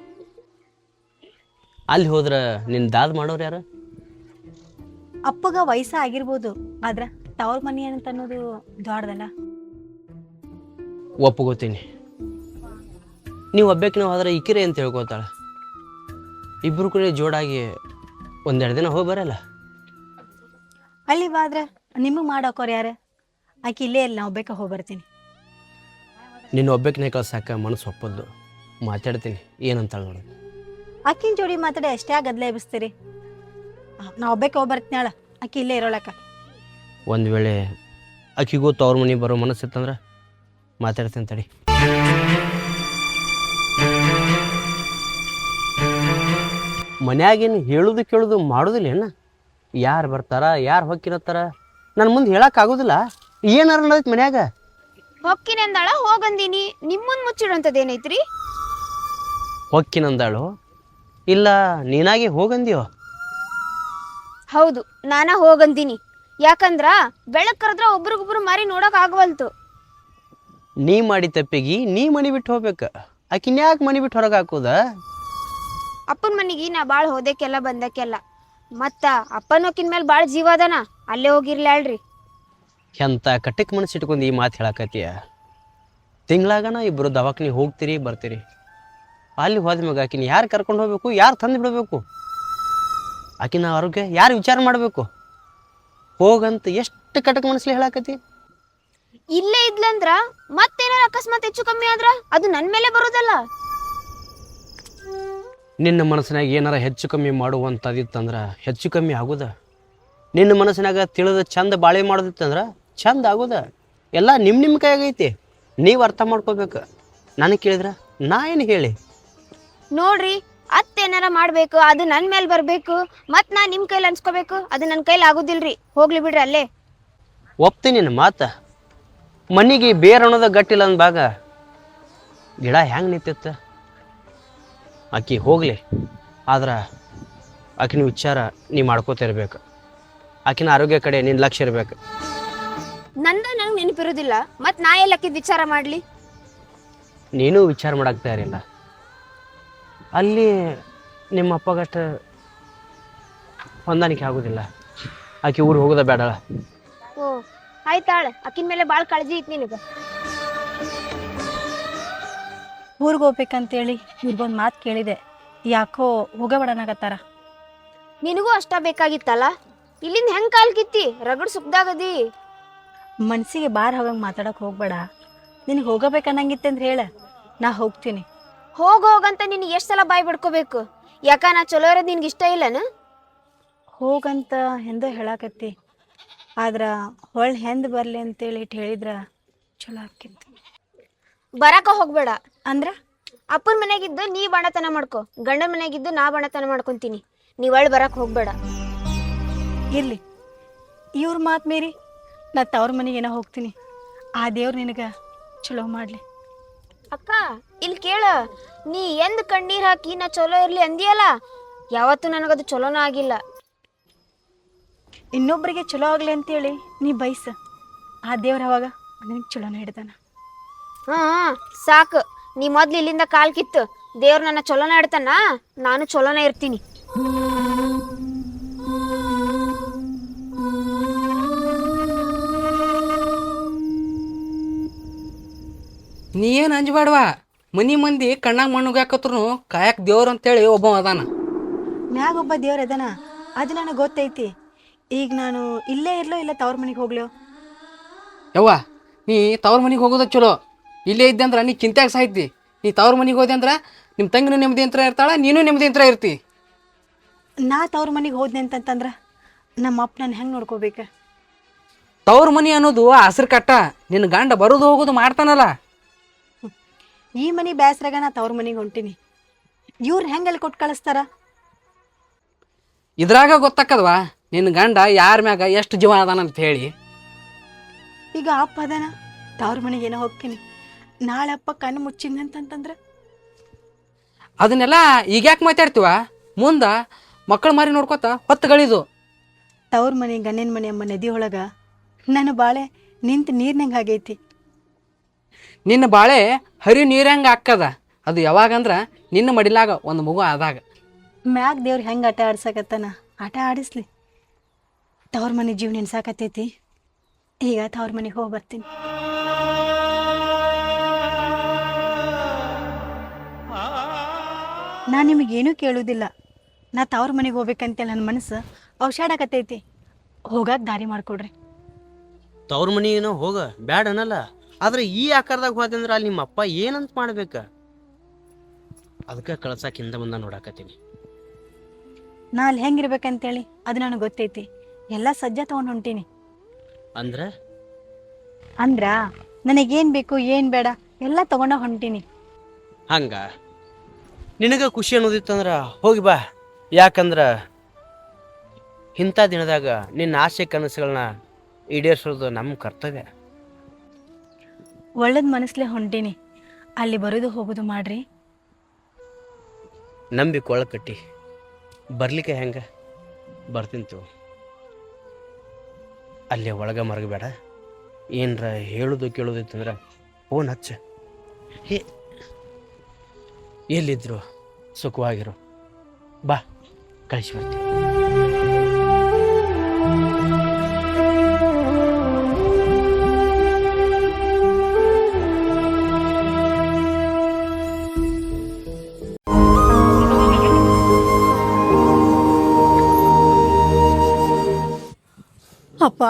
ಅಲ್ಲಿ ಹೋದ್ರೆ ನಿನ್ನ ದಾದ್ ಮಾಡೋರು ಯಾರು? ಅಪ್ಪಗ ವಯಸ್ಸ ಆಗಿರ್ಬೋದು, ಆದ್ರೆ ತವ್ರ ಮನೆ ಅಂತ ಅನ್ನೋದು ದೊಡ್ಡದಲ್ಲ. ಒಪ್ಪಗೋತೀನಿ. ನೀವು ಒಬ್ಬಾಕಿನ ಹೋದ್ರೆ ಇಕ್ಕಿರಿ ಅಂತ ಹೇಳ್ಕೊತಾಳೆ. ಇಬ್ಬರು ಕೂಡ ಜೋಡಾಗಿ ಒಂದೆರಡು ದಿನ ಹೋಗಿ ಬರಲ್ಲ. ಅಲ್ಲಿ ಬಾದ್ರೆ ನಿಮಗೆ ಮಾಡೋಕೋರು ಯಾರು? ಆಕೆ ಇಲ್ಲೇ ಇಲ್ಲ, ನಾವು ಬೇಕಾ ಹೋಗಿ ಬರ್ತೀನಿ. ನಿನ್ನ ಒಬ್ಬಾಕಿನ ಕಳ್ಸಾಕ ಮನಸ್ಸು ಒಪ್ಪದ್ದು. ಮಾತಾಡ್ತೀನಿ ಏನಂತಾಳೆ ನೋಡು. ಆಕಿನ ಜೋಡಿ ಮಾತಾಡಿ ಅಷ್ಟೇ ಗದ್ದಲ ಎಬ್ಬಿಸ್ತೀರಿ. ನಾ ಒಬ್ಬಕ್ಕೆ ಹೋಗಿ ಬರ್ತೀನಾಳ, ಆಕಿ ಇಲ್ಲೇ ಇರೋಳಕ್ಕ. ಒಂದು ವೇಳೆ ಆಕಿಗೂ ತವ್ರ ಮನೆ ಬರೋ ಮನಸ್ಸಿತ್ತಂದ್ರೆ ಮಾತಾಡ್ತೀನಿ ತಡಿ. ಮನ್ಯಾಗೇನು ಹೇಳೋದು ಕೇಳೋದು ಮಾಡೋದಿಲ್ಲ ಏನ? ಯಾರು ಬರ್ತಾರ ಯಾರು ಹೊಕ್ಕಿರತ್ತಾರ ನನ್ನ ಮುಂದೆ ಹೇಳಕ್ಕಾಗೋದಿಲ್ಲ. ಏನಾರ ನಡೆದೈತಿ ಮನ್ಯಾಗ? ಹೊಕ್ಕಿನ ಅಂದಾಳ ಹೋಗಂದೀನಿ, ನಿಮ್ಮನ್ ಮುಚ್ಚಿಡೋಂಥದ್ದೇನೈತ್ರಿ? ಹೊಕ್ಕಿನಂದಾಳು ಇಲ್ಲ ನೀನಾಗೆ ಹೋಗಂದ್ಯೋ? ಹೌದು, ನಾನ ಹೋಗಂದೀನಿ. ಯಾಕಂದ್ರ ಬೆಳಕ್ ಕರೆದ್ರ ಒಬ್ರಿಗೊಬ್ರು ಮಾರಿ ನೋಡಕ್ ಆಗವಲ್ತು. ನೀ ಮಾಡಿ ತಪ್ಪಿಗೆ ನೀ ಮನೆ ಬಿಟ್ಟು ಹೋಗ್ಬೇಕು. ಆಕಿನ ಯಾಕೆ ಮನೆ ಬಿಟ್ಟು ಹೊರಗೆ ಹಾಕೋದ? ಅಪ್ಪನ ಮನಿಗೆ ನಾ ಭಾಳ ಹೋದಕ್ಕೆಲ್ಲ ಬಂದಕ್ಕೆಲ್ಲ, ಮತ್ತ ಅಪ್ಪನೋಕಿನ ಮೇಲೆ ಭಾಳ ಜೀವ ಅದನ, ಅಲ್ಲೇ ಹೋಗಿರ್ಲಾಳ್ರಿ. ಎಂಥ ಕಟ್ಟಕ್ಕೆ ಮನಸ್ಸು ಇಟ್ಕೊಂಡು ಈ ಮಾತು ಹೇಳಕತ್ತೀಯ? ತಿಂಗಳಾಗನ ಇಬ್ಬರು ದವಾಖಾನೆ ಹೋಗ್ತೀರಿ ಬರ್ತೀರಿ. ಅಲ್ಲಿ ಹೋದ ಮ್ಯಾಗ ಆಕಿನ ಯಾರು ಕರ್ಕೊಂಡು ಹೋಗ್ಬೇಕು, ಯಾರು ತಂದು ಬಿಡಬೇಕು? ಆಕಿನ ಆರೋಗ್ಯ ಯಾರು ವಿಚಾರ ಮಾಡಬೇಕು? ಹೋಗಂತ ಎಷ್ಟು ಕಟಕ್ ಮನಸ್ಸಲ್ಲಿ ಹೇಳಕತ್ತಿ? ಇಲ್ಲೇ ಇದ್ಲಂದ್ರ ಮತ್ತೇನಾರ ಅಕಸ್ಮಾತ್ ಹೆಚ್ಚು ಕಮ್ಮಿ ಆದ್ರ ಅದು ನನ್ ಮೇಲೆ ಬರೋದಲ್ಲ. ನಿನ್ನ ಮನಸ್ಸಿನಾಗ ಏನಾರ ಹೆಚ್ಚು ಕಮ್ಮಿ ಮಾಡುವಂಥದ್ದಿತ್ತಂದ್ರೆ ಹೆಚ್ಚು ಕಮ್ಮಿ ಆಗೋದ. ನಿನ್ನ ಮನಸ್ಸಿನಾಗ ತಿಳಿದ ಚಂದ ಬಾಳೆ ಮಾಡೋದಿತ್ತಂದ್ರೆ ಚಂದ ಆಗೋದ. ಎಲ್ಲ ನಿಮ್ಮ ಕೈಯಾಗೈತಿ, ನೀವು ಅರ್ಥ ಮಾಡ್ಕೋಬೇಕು. ನನಗೆ ಕೇಳಿದ್ರ ನಾ ಏನು ಹೇಳಿ? ನೋಡ್ರಿ, ಅತ್ತೇನಾರ ಮಾಡ್ಬೇಕು ಅದು ನನ್ ಮೇಲೆ ಬರ್ಬೇಕು, ಮತ್ ನಾ ನಿಮ್ ಕೈಲಿ ಅನ್ಸ್ಕೋಬೇಕು, ಅದು ನನ್ ಕೈಲಿ ಆಗುದಿಲ್ರಿ. ಹೋಗ್ಲಿ ಬಿಡ್ರಿ ಅಲ್ಲೇ. ಒಪ್ತೀನಿ ನಿನ್ನ ಮಾತ. ಮನಿಗೆ ಬೇರೆ ಅನ್ನೋದ ಗಟ್ಟಿಲ್ಲ ಅಂದಾಗ ಗಿಡ ಹೆಂಗೆ ನಿಂತಿತ್ತ? ಆಕಿ ಹೋಗ್ಲಿ, ಆದ್ರೆ ಆಕಿನ ವಿಚಾರ ನೀ ಮಾಡ್ಕೋತಿರ್ಬೇಕು. ಆಕಿನ ಆರೋಗ್ಯ ಕಡೆ ನಿನ್ನ ಲಕ್ಷ್ಯ ಇರ್ಬೇಕು. ನಂದ ನಂಗೆ ನೆನಪಿರೋದಿಲ್ಲ, ಮತ್ ನಾ ಎಲ್ಲ ಅಕ್ಕಿದ್ ವಿಚಾರ ಮಾಡ್ಲಿ? ನೀನು ವಿಚಾರ ಮಾಡಕ್ ತಯಾರಿಲ್ಲ. ಅಲ್ಲಿ ನಿಮ್ಮ ಅಪ್ಪಗಷ್ಟ ಹೊಂದಾಣಿಕೆ ಆಗೋದಿಲ್ಲ. ಆಕೆ ಊರು ಹೋಗೋದ ಬೇಡಳ. ಓ ಆಯ್ತಾಳ, ಅಕ್ಕಿನ ಮೇಲೆ ಭಾಳ ಕಾಳಜಿ ಐತಿ ನಿನಗ. ಊರಿಗೆ ಹೋಗ್ಬೇಕಂತೇಳಿ ಇವ್ರಿಗೊಂದು ಮಾತು ಕೇಳಿದೆ, ಯಾಕೋ ಹೋಗಬೇಡನಾಗತ್ತಾರ. ನಿನಗೂ ಅಷ್ಟ ಬೇಕಾಗಿತ್ತಲ್ಲ, ಇಲ್ಲಿಂದ ಹೆಂಗ್ ಕಾಲ್ ಕಿತ್ತಿ ರಗಡ್ ಸುಖದಾಗದಿ. ಮನ್ಸಿಗೆ ಬಾರ್ ಹೋಗಂಗೆ ಮಾತಾಡಕ್ಕೆ ಹೋಗ್ಬೇಡ. ನಿನಗೆ ಹೋಗಬೇಕನ್ನಂಗಿತ್ತೆ ಅಂದ್ರೆ ಹೇಳ, ನಾ ಹೋಗ್ತೀನಿ. ಹೋಗಂತ ನಿನಗೆ ಎಷ್ಟು ಸಲ ಬಾಯ್ ಬಿಡ್ಕೋಬೇಕು? ಯಾಕ ನಾ ಚಲೋ ಇರೋದು ನಿನ್ಗೆ ಇಷ್ಟ ಇಲ್ಲನ? ಹೋಗಂತ ಎಂದೋ ಹೇಳಾಕತ್ತಿ, ಆದ್ರೆ ಹೊಳ್ ಹೆಂದ್ ಬರಲಿ ಅಂತೇಳಿ ಹೇಳಿದ್ರ ಚಲೋ ಆಕಿತ್ತು. ಬರಾಕ ಹೋಗ್ಬೇಡ. ಅಂದ್ರ ಅಪ್ಪನ ಮನೆಗಿದ್ದು ನೀ ಬಣತನ ಮಾಡ್ಕೊ, ಗಂಡನ ಮನೆಗಿದ್ದು ನಾ ಬಣತನ ಮಾಡ್ಕೊಂತೀನಿ. ನೀವ್ ಒಳ್ ಬರಾಕ್ ಹೋಗ್ಬೇಡ. ಇರ್ಲಿ, ಇವ್ರ ಮಾತು ಮೀರಿ ನಾ ತವ್ರ ಮನೆಗೇನೋ ಹೋಗ್ತೀನಿ. ಆ ದೇವ್ರು ನಿನಗೆ ಚಲೋ ಮಾಡಲಿ. ಅಕ್ಕ ಇಲ್ಲಿ ಕೇಳ, ನೀ ಎಂದ್ ಕಣ್ಣೀರ್ ಹಾಕಿ ನಾ ಚಲೋ ಇರ್ಲಿ ಅಂದಿಯಲ್ಲ, ಯಾವತ್ತೂ ನನಗದು ಚಲೋನ ಆಗಿಲ್ಲ. ಇನ್ನೊಬ್ಬರಿಗೆ ಚಲೋ ಆಗಲಿ ಅಂತೇಳಿ ನೀ ಬಯಸ, ಆ ದೇವ್ರ ಅವಾಗ ನನಗೆ ಚಲೋನ ಹಿಡ್ದಾನ. ಸಾಕು, ನೀ ಮೊದ್ಲು ಇಲ್ಲಿಂದ ಕಾಲ್ ಕಿತ್ತು ದೇವ್ರ ನನ್ನ ಚಲೋನ ಇಡ್ತಾನ, ನಾನು ಚಲೋನ ಇರ್ತೀನಿ. ನೀ ಏನು ಅಂಜಬೇಡವಾ. ಮನಿ ಮಂದಿ ಕಣ್ಣಾಗ ಮಣ್ಣುಗಾಕತ್ರು ಕಾಯಕ್ ದೇವ್ರು ಅಂತೇಳಿ ಒಬ್ಬ ಅದಾನ. ಮ್ಯಾಗ ಒಬ್ಬ ದೇವ್ರ ಅದಾನ, ಅದು ನನಗೆ ಗೊತ್ತೈತಿ. ಈಗ ನಾನು ಇಲ್ಲೇ ಇರ್ಲೋ ಇಲ್ಲ ತವ್ರ ಮನೆಗೆ ಹೋಗ್ಲೋ? ಯವ್ವ, ನೀ ತವ್ರ ಮನೆಗೆ ಹೋಗೋದ ಚಲೋ. ಇಲ್ಲೇ ಇದ್ದೆ ಅಂದ್ರೆ ನೀ ಚಿಂತ್ಯಾಗ ಸಾಯ್ತಿ. ನೀ ತವ್ರ ಮನೆಗೆ ಹೋದೆ ಅಂದ್ರೆ ನಿಮ್ಮ ತಂಗಿನೂ ನೆಮ್ಮದಿ ಅಂತ ಇರ್ತಾಳ, ನೀನು ನೆಮ್ಮದಿ ಅಂತ ಇರ್ತಿ. ನಾ ತವ್ರ ಮನೆಗೆ ಹೋದ್ನೆ ಅಂತಂದ್ರೆ ನಮ್ಮ ಅಪ್ಪ ನಾನು ಹೆಂಗೆ ನೋಡ್ಕೋಬೇಕು? ತವ್ರ ಮನೆ ಅನ್ನೋದು ಹಸ್ರು ಕಟ್ಟ. ನಿನ್ನ ಗಂಡ ಬರೋದು ಹೋಗೋದು ಮಾಡ್ತಾನಲ್ಲ. ಈ ಮನೆ ಬೇಸರಾಗ ನಾ ತವ್ರ ಮನೆಗೆ ಹೊಂಟೀನಿ. ಇವ್ರು ಹೆಂಗೆಲ್ಲಿ ಕೊಟ್ಟು ಕಳಿಸ್ತಾರ? ಇದ್ರಾಗ ಗೊತ್ತಾಕದ್ವಾ ನಿನ್ನ ಗಂಡ ಯಾರ ಮ್ಯಾಗ ಎಷ್ಟು ಜೀವ ಅದಾನಂತ ಹೇಳಿ. ಈಗ ಅಪ್ಪ ಅದಾನ, ತವ್ರ ಮನೆಗೆ ಏನೋ ಹೋಗ್ತೀನಿ, ನಾಳೆ ಅಪ್ಪ ಕಣ್ಣು ಮುಚ್ಚಿದ್ನಂತಂದ್ರೆ ಅದನ್ನೆಲ್ಲ ಈಗ ಯಾಕೆ ಮಾತಾಡ್ತೀವ? ಮುಂದೆ ಮಕ್ಕಳು ಮಾರಿ ನೋಡ್ಕೊತ ಹೊತ್ತುಗಳಿದು. ತವ್ರ ಮನೆ ಗಂಡಿನ ಮನೆ ಎಂಬ ನದಿ ಒಳಗೆ ನನ್ನ ಬಾಳೆ ನಿಂತು ನೀರ್ನಂಗೆ ಆಗೈತಿ. ನಿನ್ನ ಬಾಳೆ ಹರಿ ನೀರಂಗೆ ಹಾಕದ. ಅದು ಯಾವಾಗಂದ್ರೆ ನಿನ್ನ ಮಡಿಲಾಗ ಒಂದು ಮಗು ಆದಾಗ. ಮ್ಯಾಗ ದೇವ್ರು ಹೆಂಗೆ ಆಟ ಆಡ್ಸಕತ್ತಾನ, ಆಟ ಆಡಿಸ್ಲಿ. ತವ್ರ ಮನೆ ಜೀವ ನೆನ್ಸಾಕತ್ತೈತಿ. ಈಗ ತವ್ರ ಮನೆಗೆ ಹೋಗಿ ಬರ್ತೀನಿ. ನಾ ನಿಮಗೇನೂ ಕೇಳುವುದಿಲ್ಲ. ನಾ ತವ್ರ ಮನೆಗೆ ಹೋಗ್ಬೇಕಂತೇಳಿ ನನ್ನ ಮನಸ್ಸು ಔಷಾಡಕತ್ತೈತಿ. ಹೋಗಕ್ಕೆ ದಾರಿ ಮಾಡಿಕೊಡ್ರಿ. ತವ್ರ ಮನಿಗೇನೋ ಹೋಗ ಬ್ಯಾಡ ಅನ್ನಲ್ಲ, ಆದ್ರೆ ಈ ಆಕಾರದಾಗ ಹೋದಂದ್ರೆ ಅಲ್ಲಿ ನಿಮ್ಮ ಅಪ್ಪ ಏನಂತ ಮಾಡ್ಬೇಕ? ಅದಕ್ಕೆ ಕಳ್ಸಕ್ಕೆ ಹಿಂದೆ ಮುಂದೆ ನೋಡಾಕತ್ತೀನಿ. ನಾ ಅಲ್ಲಿ ಹೆಂಗಿರ್ಬೇಕಂತೇಳಿ ಅದು ನನಗೆ ಗೊತ್ತೈತಿ. ಎಲ್ಲ ಸಜ್ಜ ತೊಗೊಂಡು ಹೊಂಟೀನಿ. ಅಂದ್ರೆ ಅಂದ್ರ ನನಗೇನು ಬೇಕು ಏನು ಬೇಡ ಎಲ್ಲ ತೊಗೊಂಡ ಹೊಂಟೀನಿ. ಹಂಗ ನಿನಗೆ ಖುಷಿ ಅನ್ನೋದಿತ್ತಂದ್ರೆ ಹೋಗಿ ಬಾ. ಯಾಕಂದ್ರೆ ಇಂಥ ದಿನದಾಗ ನಿನ್ನ ಆಸೆ ಕನಸುಗಳನ್ನ ಈಡೇರಿಸೋದು ನಮ್ಮ ಕರ್ತವ್ಯ. ಒಳ್ಳೇದು ಮನಸ್ಲೇ ಹೊಂಟೀನಿ. ಅಲ್ಲಿ ಬರೋದು ಹೋಗೋದು ಮಾಡ್ರಿ. ನಂಬಿ ಕೊಳ ಕಟ್ಟಿ ಬರ್ಲಿಕ್ಕೆ ಹೆಂಗೆ ಬರ್ತಿಂತು. ಅಲ್ಲೇ ಒಳಗೆ ಮರಗಬೇಡ. ಏನರ ಹೇಳೋದು ಕೇಳೋದಿತ್ತಂದ್ರೆ ಫೋನ್ ಹಚ್ಚ. ಎಲ್ಲಿದ್ರು ಸುಖವಾಗಿರು. ಬಾ ಕಳಿಸಿ ಬರ್ತೀನಿ. ಅಪ್ಪ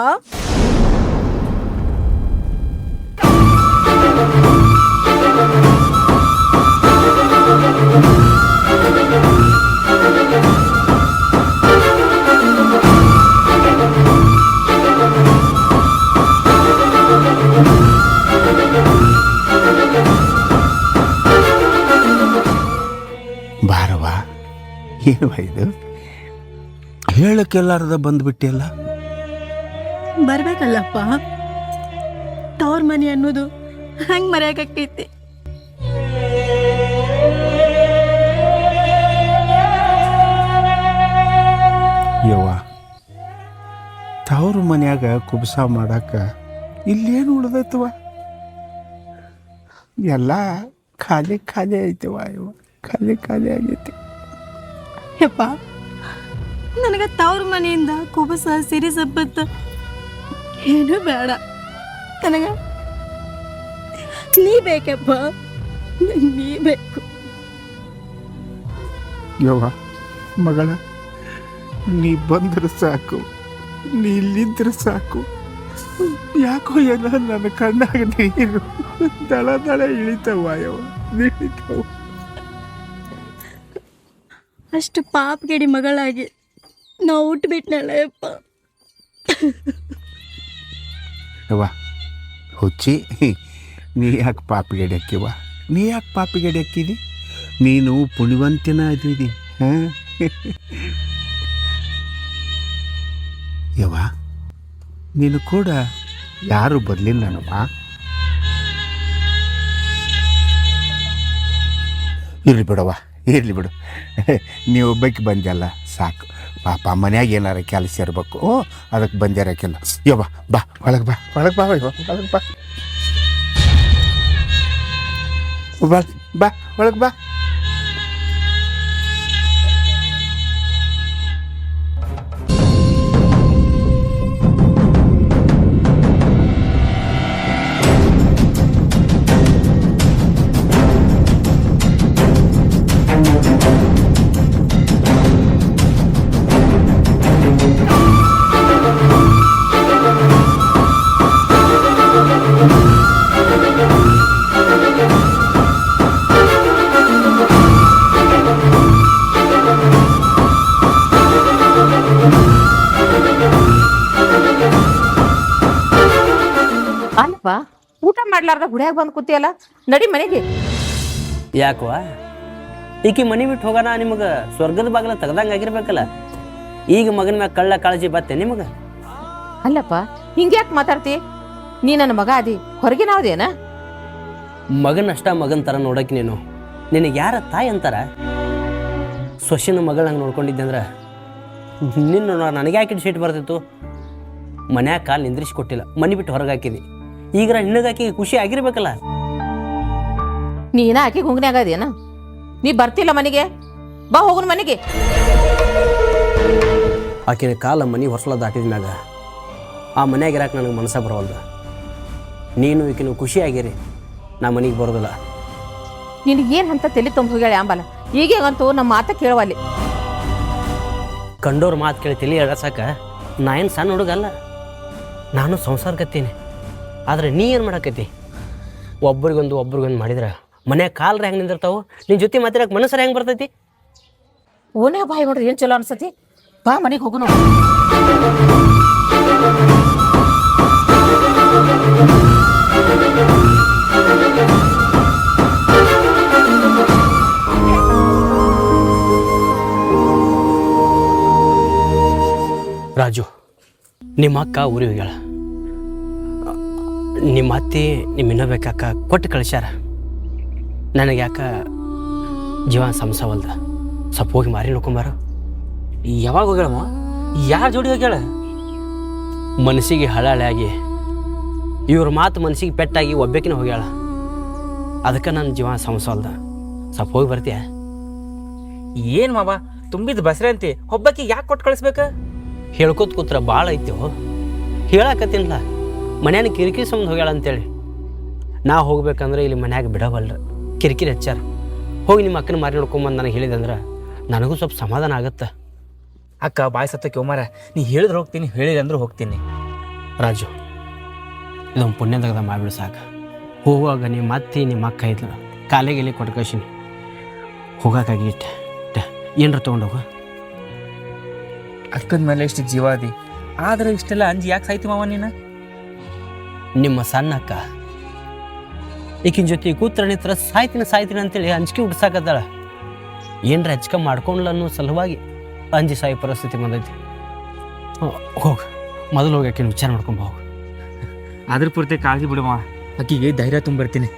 ಬಾರವ್ವ, ಏನವ ಇದು ಹೇಳಕ್ಕೆಲ್ಲಾರ್ದ ಬಂದ್ಬಿಟ್ಟಿಲ್ಲ? ಬರ್ಬೇಕಲ್ಲಪ್ಪ. ತವ್ರ ಮನೆ ಅನ್ನೋದು ಹೆಂಗ್ ಮರೆಯಕ್ಕಾಗ್ತೈತಿ? ಯವ್ವ, ತವ್ರ ಮನ್ಯಾಗ ಕುಬಸ ಮಾಡಾಕ ಇಲ್ಲೇನು ಉಳ್ದೈತವ? ಎಲ್ಲ ಖಾಲಿ ಖಾಲಿ ಐತವ. ಯವ್ವ, ಖಾಲಿ ಖಾಲಿ ಆಗೈತಿ. ಯಪ್ಪ, ನನಗೆ ತವ್ರ ಮನೆಯಿಂದ ಕುಬಸ ಸಿರಿ ಸಬ್ಬತ್ತ ಏನೂ ಬೇಡ. ನನಗ ನೀ ಬೇಕಪ್ಪ, ನೀ ಬೇಕು. ಯವ್ವ ಮಗಳ, ನೀ ಬಂದ್ರೆ ಸಾಕು, ನೀ ಇಲ್ಲಿದ್ರೆ ಸಾಕು. ಯಾಕೋ ಎಲ್ಲ ನನ್ನ ಕಣ್ಣಾಗ ನೀರು ದಳ ದಳ ಇಳಿತವ. ಯವ್ವ ಇಳಿತವ. ಅಷ್ಟು ಪಾಪಗೇಡಿ ಮಗಳಾಗಿ ನಾವು ಹುಟ್ಟುಬಿಟ್ನಲ್ಲ ಯಪ್ಪ. ಯವ್ವ ಹುಚ್ಚಿ, ನೀ ಯಾಕೆ ಪಾಪಿಗಡಿ ಹಾಕಿವ? ನೀ ಯಾಕೆ ಪಾಪಿಗಡಿ ಹಾಕಿದಿ? ನೀನು ಪುಣ್ಯವಂತಿನ ಅದೀರಿ. ಹಾಂ ಯವ್ವ, ನೀನು ಕೂಡ ಯಾರು ಬರಲಿಲ್ಲ ನವ್ವ. ಇರಲಿ ಬಿಡವ್ವ, ಇರಲಿ ಬಿಡು. ನೀವು ಒಬ್ಬಕ್ಕೆ ಬಂದಲ್ಲ ಸಾಕು. ಪಾಪ ಮನ್ಯಾಗ ಏನಾರ ಕೆಲಸ ಇರಬೇಕು, ಅದಕ್ಕೆ ಬಂದಿರಕ್ಕಿಲ್ಲ. ಯವ್ವ ಬಾ ಒಳಗೆ ಬಾ, ಒಳಗೆ ಬಾ ಯವ್ವ, ಒಳಗೆ ಬಾ. ಬಾ ಬಾ ಒಳಗೆ ಬಾ. ಅಲ್ಲಪ್ಪ, ಊಟ ಮಾಡ್ಲಾರ್ದ ಗುಡ್ಯಾಗ ಬಂದು ಕೂತಿಯಲ್ಲ, ನಡಿ ಮನೆಗೆ. ಯಾಕವಾ ಈಕಿ ಮನೆ ಬಿಟ್ಟು ಹೋಗೋಣ ನಿಮಗೆ ಸ್ವರ್ಗದ ಬಾಗಿಲ ತೆಗ್ದಂಗೆ ಆಗಿರ್ಬೇಕಲ್ಲ. ಈಗ ಮಗನ ಮ್ಯಾಗ ಕಳ್ಳ ಕಾಳಜಿ ಬತ್ತೆ ನಿಮಗೆ? ಅಲ್ಲಪ್ಪ, ಹಿಂಗ್ಯಾಕೆ ಮಾತಾಡ್ತಿ? ನೀ ನನ್ನ ಮಗ ಅದಿ, ಹೊರಗಿನವದೇನ? ಮಗನಷ್ಟ ಮಗನ ಥರ ನೋಡಕ್ಕೆ ನೀನು ನಿನಗೆ ಯಾರ ತಾಯಿ ಅಂತಾರ? ಸೊಸಿನ ಮಗಳಂಗೆ ನೋಡ್ಕೊಂಡಿದ್ದೆ ಅಂದ್ರೆ ನಿನ್ನ ನನಗೆ ಯಾಕೆ ಶೀಟ್ ಬರ್ತಿತ್ತು? ಮನ್ಯಾಗ ಕಾಲು ನಿಂದ್ರಿಸಿ ಕೊಟ್ಟಿಲ್ಲ, ಮನೆ ಬಿಟ್ಟು ಹೊರಗೆ ಹಾಕಿದಿ. ಈಗ ನಿನಗಾಕಿ ಖುಷಿ ಆಗಿರ್ಬೇಕಲ್ಲ. ನೀನ ಆಕಿ ಗುಂಗ್ನ್ಯಾಗ ಅದೇನ? ನೀ ಬರ್ತಿಲ್ಲ ಮನೆಗೆ? ಬಾ ಹೋಗುನ್ ಮನೆಗೆ. ಆಕಿನ ಕಾಲ ಮನೆ ಹೊರಸಲ ದಾಟಿದ ಮ್ಯಾಗ ಆ ಮನ್ಯಾಗ ಇರಾಕೆ ನನಗೆ ಮನಸ್ಸ ಬರೋವಲ್ದು. ನೀನು ಈಕಿನ ಖುಷಿಯಾಗಿರಿ, ನಾ ಮನೆಗೆ ಬರೋದಿಲ್ಲ. ನಿನಗೇನು ಅಂತ ತಲೆ ತುಂಬ ಹೋಗ್ಯಾಳ ಅಂಬಲ್ಲ. ಈಗಂತೂ ನಮ್ಮ ಮಾತ ಕೇಳವಲ್ಲಿ. ಕಂಡೋರು ಮಾತು ಕೇಳಿ ತಲೆ ಎಳಸಾಕ ನಾ ಏನು ಸಣ್ಣ ಹುಡುಗಲ್ಲ. ನಾನು ಸಂಸಾರಕತ್ತೀನಿ. ಆದರೆ ನೀ ಏನು ಮಾಡಕತ್ತಿ? ಒಬ್ರಿಗೊಂದು ಮಾಡಿದ್ರೆ ಮನ್ಯಾಗ ಕಾಲ್ರ ಹೆಂಗೆ ನಿಂದಿರ್ತಾವೆ? ನಿನ್ನ ಜೊತೆ ಮಾತಾಡಕ್ಕೆ ಮನಸ್ಸರ ಹೆಂಗೆ ಬರ್ತೈತಿ? ಓನೇ ಬಾಯಿ ನೋಡ್ರಿ ಏನು ಚಲೋ ಅನ್ಸತಿ. ಬಾ ಮನೆಗೆ ಹೋಗೋಣ. ರಾಜು, ನಿಮ್ಮ ಅಕ್ಕ ಊರಿಗೆ ಹೋಗ್ಯಾಳ. ನಿಮ್ಮ ಅತ್ತಿ ನಿಮ್ಮ ಇನ್ನೊಬೇಕಕ್ಕ ಕೊಟ್ಟು ಕಳಿಸ್ಯಾರ. ನನಗೆ ಯಾಕ ಜೀವ ಸಮಸವಲ್ದ. ಸ್ವಲ್ಪ ಹೋಗಿ ಮಾರಿ ನೋಡ್ಕೊಂಬಾರ. ಯಾವಾಗ ಹೋಗ್ಯಾಳಮ್ಮ? ಯಾರ ಜೋಡಿ ಹೋಗ್ಯಾಳ? ಮನಸ್ಸಿಗೆ ಹಳಾಗಿ ಇವ್ರ ಮಾತು ಮನಸ್ಸಿಗೆ ಪೆಟ್ಟಾಗಿ ಒಬ್ಬಾಕಿನ ಹೋಗ್ಯಾಳ. ಅದಕ್ಕೆ ನನ್ನ ಜೀವ ಸಮಸವಲ್ದ. ಸ್ವಲ್ಪ ಹೋಗಿ ಬರ್ತೀಯ? ಏನು ಮಾವ ತುಂಬಿದ ಬಸ್ರೆ ಅಂತಿ, ಒಬ್ಬಾಕಿ ಯಾಕೆ ಕೊಟ್ಟು ಕಳಿಸ್ಬೇಕು? ಹೇಳ್ಕೊತ ಕೂತ್ರ ಭಾಳ ಐತೇವು. ಹೇಳಾಕತ್ತಿನ್ಲ, ಮನ್ಯಾನ ಕಿರಿಕಿರಿ ಸಂಬಂಧ ಹೋಗ್ಯಾಳ ಅಂತೇಳಿ. ನಾ ಹೋಗ್ಬೇಕಂದ್ರೆ ಇಲ್ಲಿ ಮನ್ಯಾಗ ಬಿಡವಲ್ರ, ಕಿರಿಕಿರಿ ಹೆಚ್ಚಾರ. ಹೋಗಿ ನಿಮ್ಮ ಅಕ್ಕನ ಮಾರಿ ನೋಡ್ಕೊಂಬಂದು ನನಗೆ ಹೇಳಿದಂದ್ರೆ ನನಗೂ ಸ್ವಲ್ಪ ಸಮಾಧಾನ ಆಗತ್ತೆ. ಅಕ್ಕ ಬಾಯ್ ಸತ್ತಕ್ಕೆ ಒಮ್ಮಾರ, ನೀ ಹೇಳಿದ್ರೆ ಹೋಗ್ತೀನಿ, ಹೇಳಿಲ್ಲ ಅಂದ್ರೆ ಹೋಗ್ತೀನಿ. ರಾಜು, ಇದೊಂದು ಪುಣ್ಯದಾಗ ಮಾಡಿಬಿಡು ಸಾಕು. ಹೋಗುವಾಗ ನಿಮ್ಮ ಅತ್ತಿ ನಿಮ್ಮ ಅಕ್ಕ ಇದ್ಲು, ಕಾಲಿಗೆ ಕೊಟ್ಟು ಕಳ್ಸೀನಿ. ಹೋಗೋಕ್ಕಾಗಿ ಏನರ ತೊಗೊಂಡೋಗು. ಅಕ್ಕನ ಮೇಲೆ ಇಷ್ಟು ಜೀವ ಅದಿ, ಆದ್ರೆ ಇಷ್ಟೆಲ್ಲ ಅಂಜಿ ಯಾಕೆ ಸಾಯ್ತಿ ಮಾವ ನೀನು? ನಿಮ್ಮ ಸಣ್ಣ ಅಕ್ಕ ಈಕಿನ ಜೊತೆ ಕೂತ್ರ ನಿತ್ರ ಸಾಯ್ತೀನಿ ಅಂತೇಳಿ ಅಂಜಿಕೆ ಹುಡ್ಸಾಕತ್ತಾಳ. ಏನರ ಹಚ್ಕ ಮಾಡ್ಕೊಂಡ್ಲ ಅನ್ನೋ ಸಲುವಾಗಿ ಅಂಜಿ ಸಾಯಿ ಪರಿಸ್ಥಿತಿ ಬಂದೈತಿ. ಹೋಗು, ಮೊದಲು ಹೋಗಿ ಆಕಿನ ವಿಚಾರ ಮಾಡ್ಕೊಂಬ ಹೋಗು. ಅದ್ರ ಪೂರ್ತಿ ಕಾಳಜಿ ಬಿಡು ಮಾವ, ಅಕ್ಕಿಗೆ ಧೈರ್ಯ ತುಂಬಿರ್ತೀನಿ.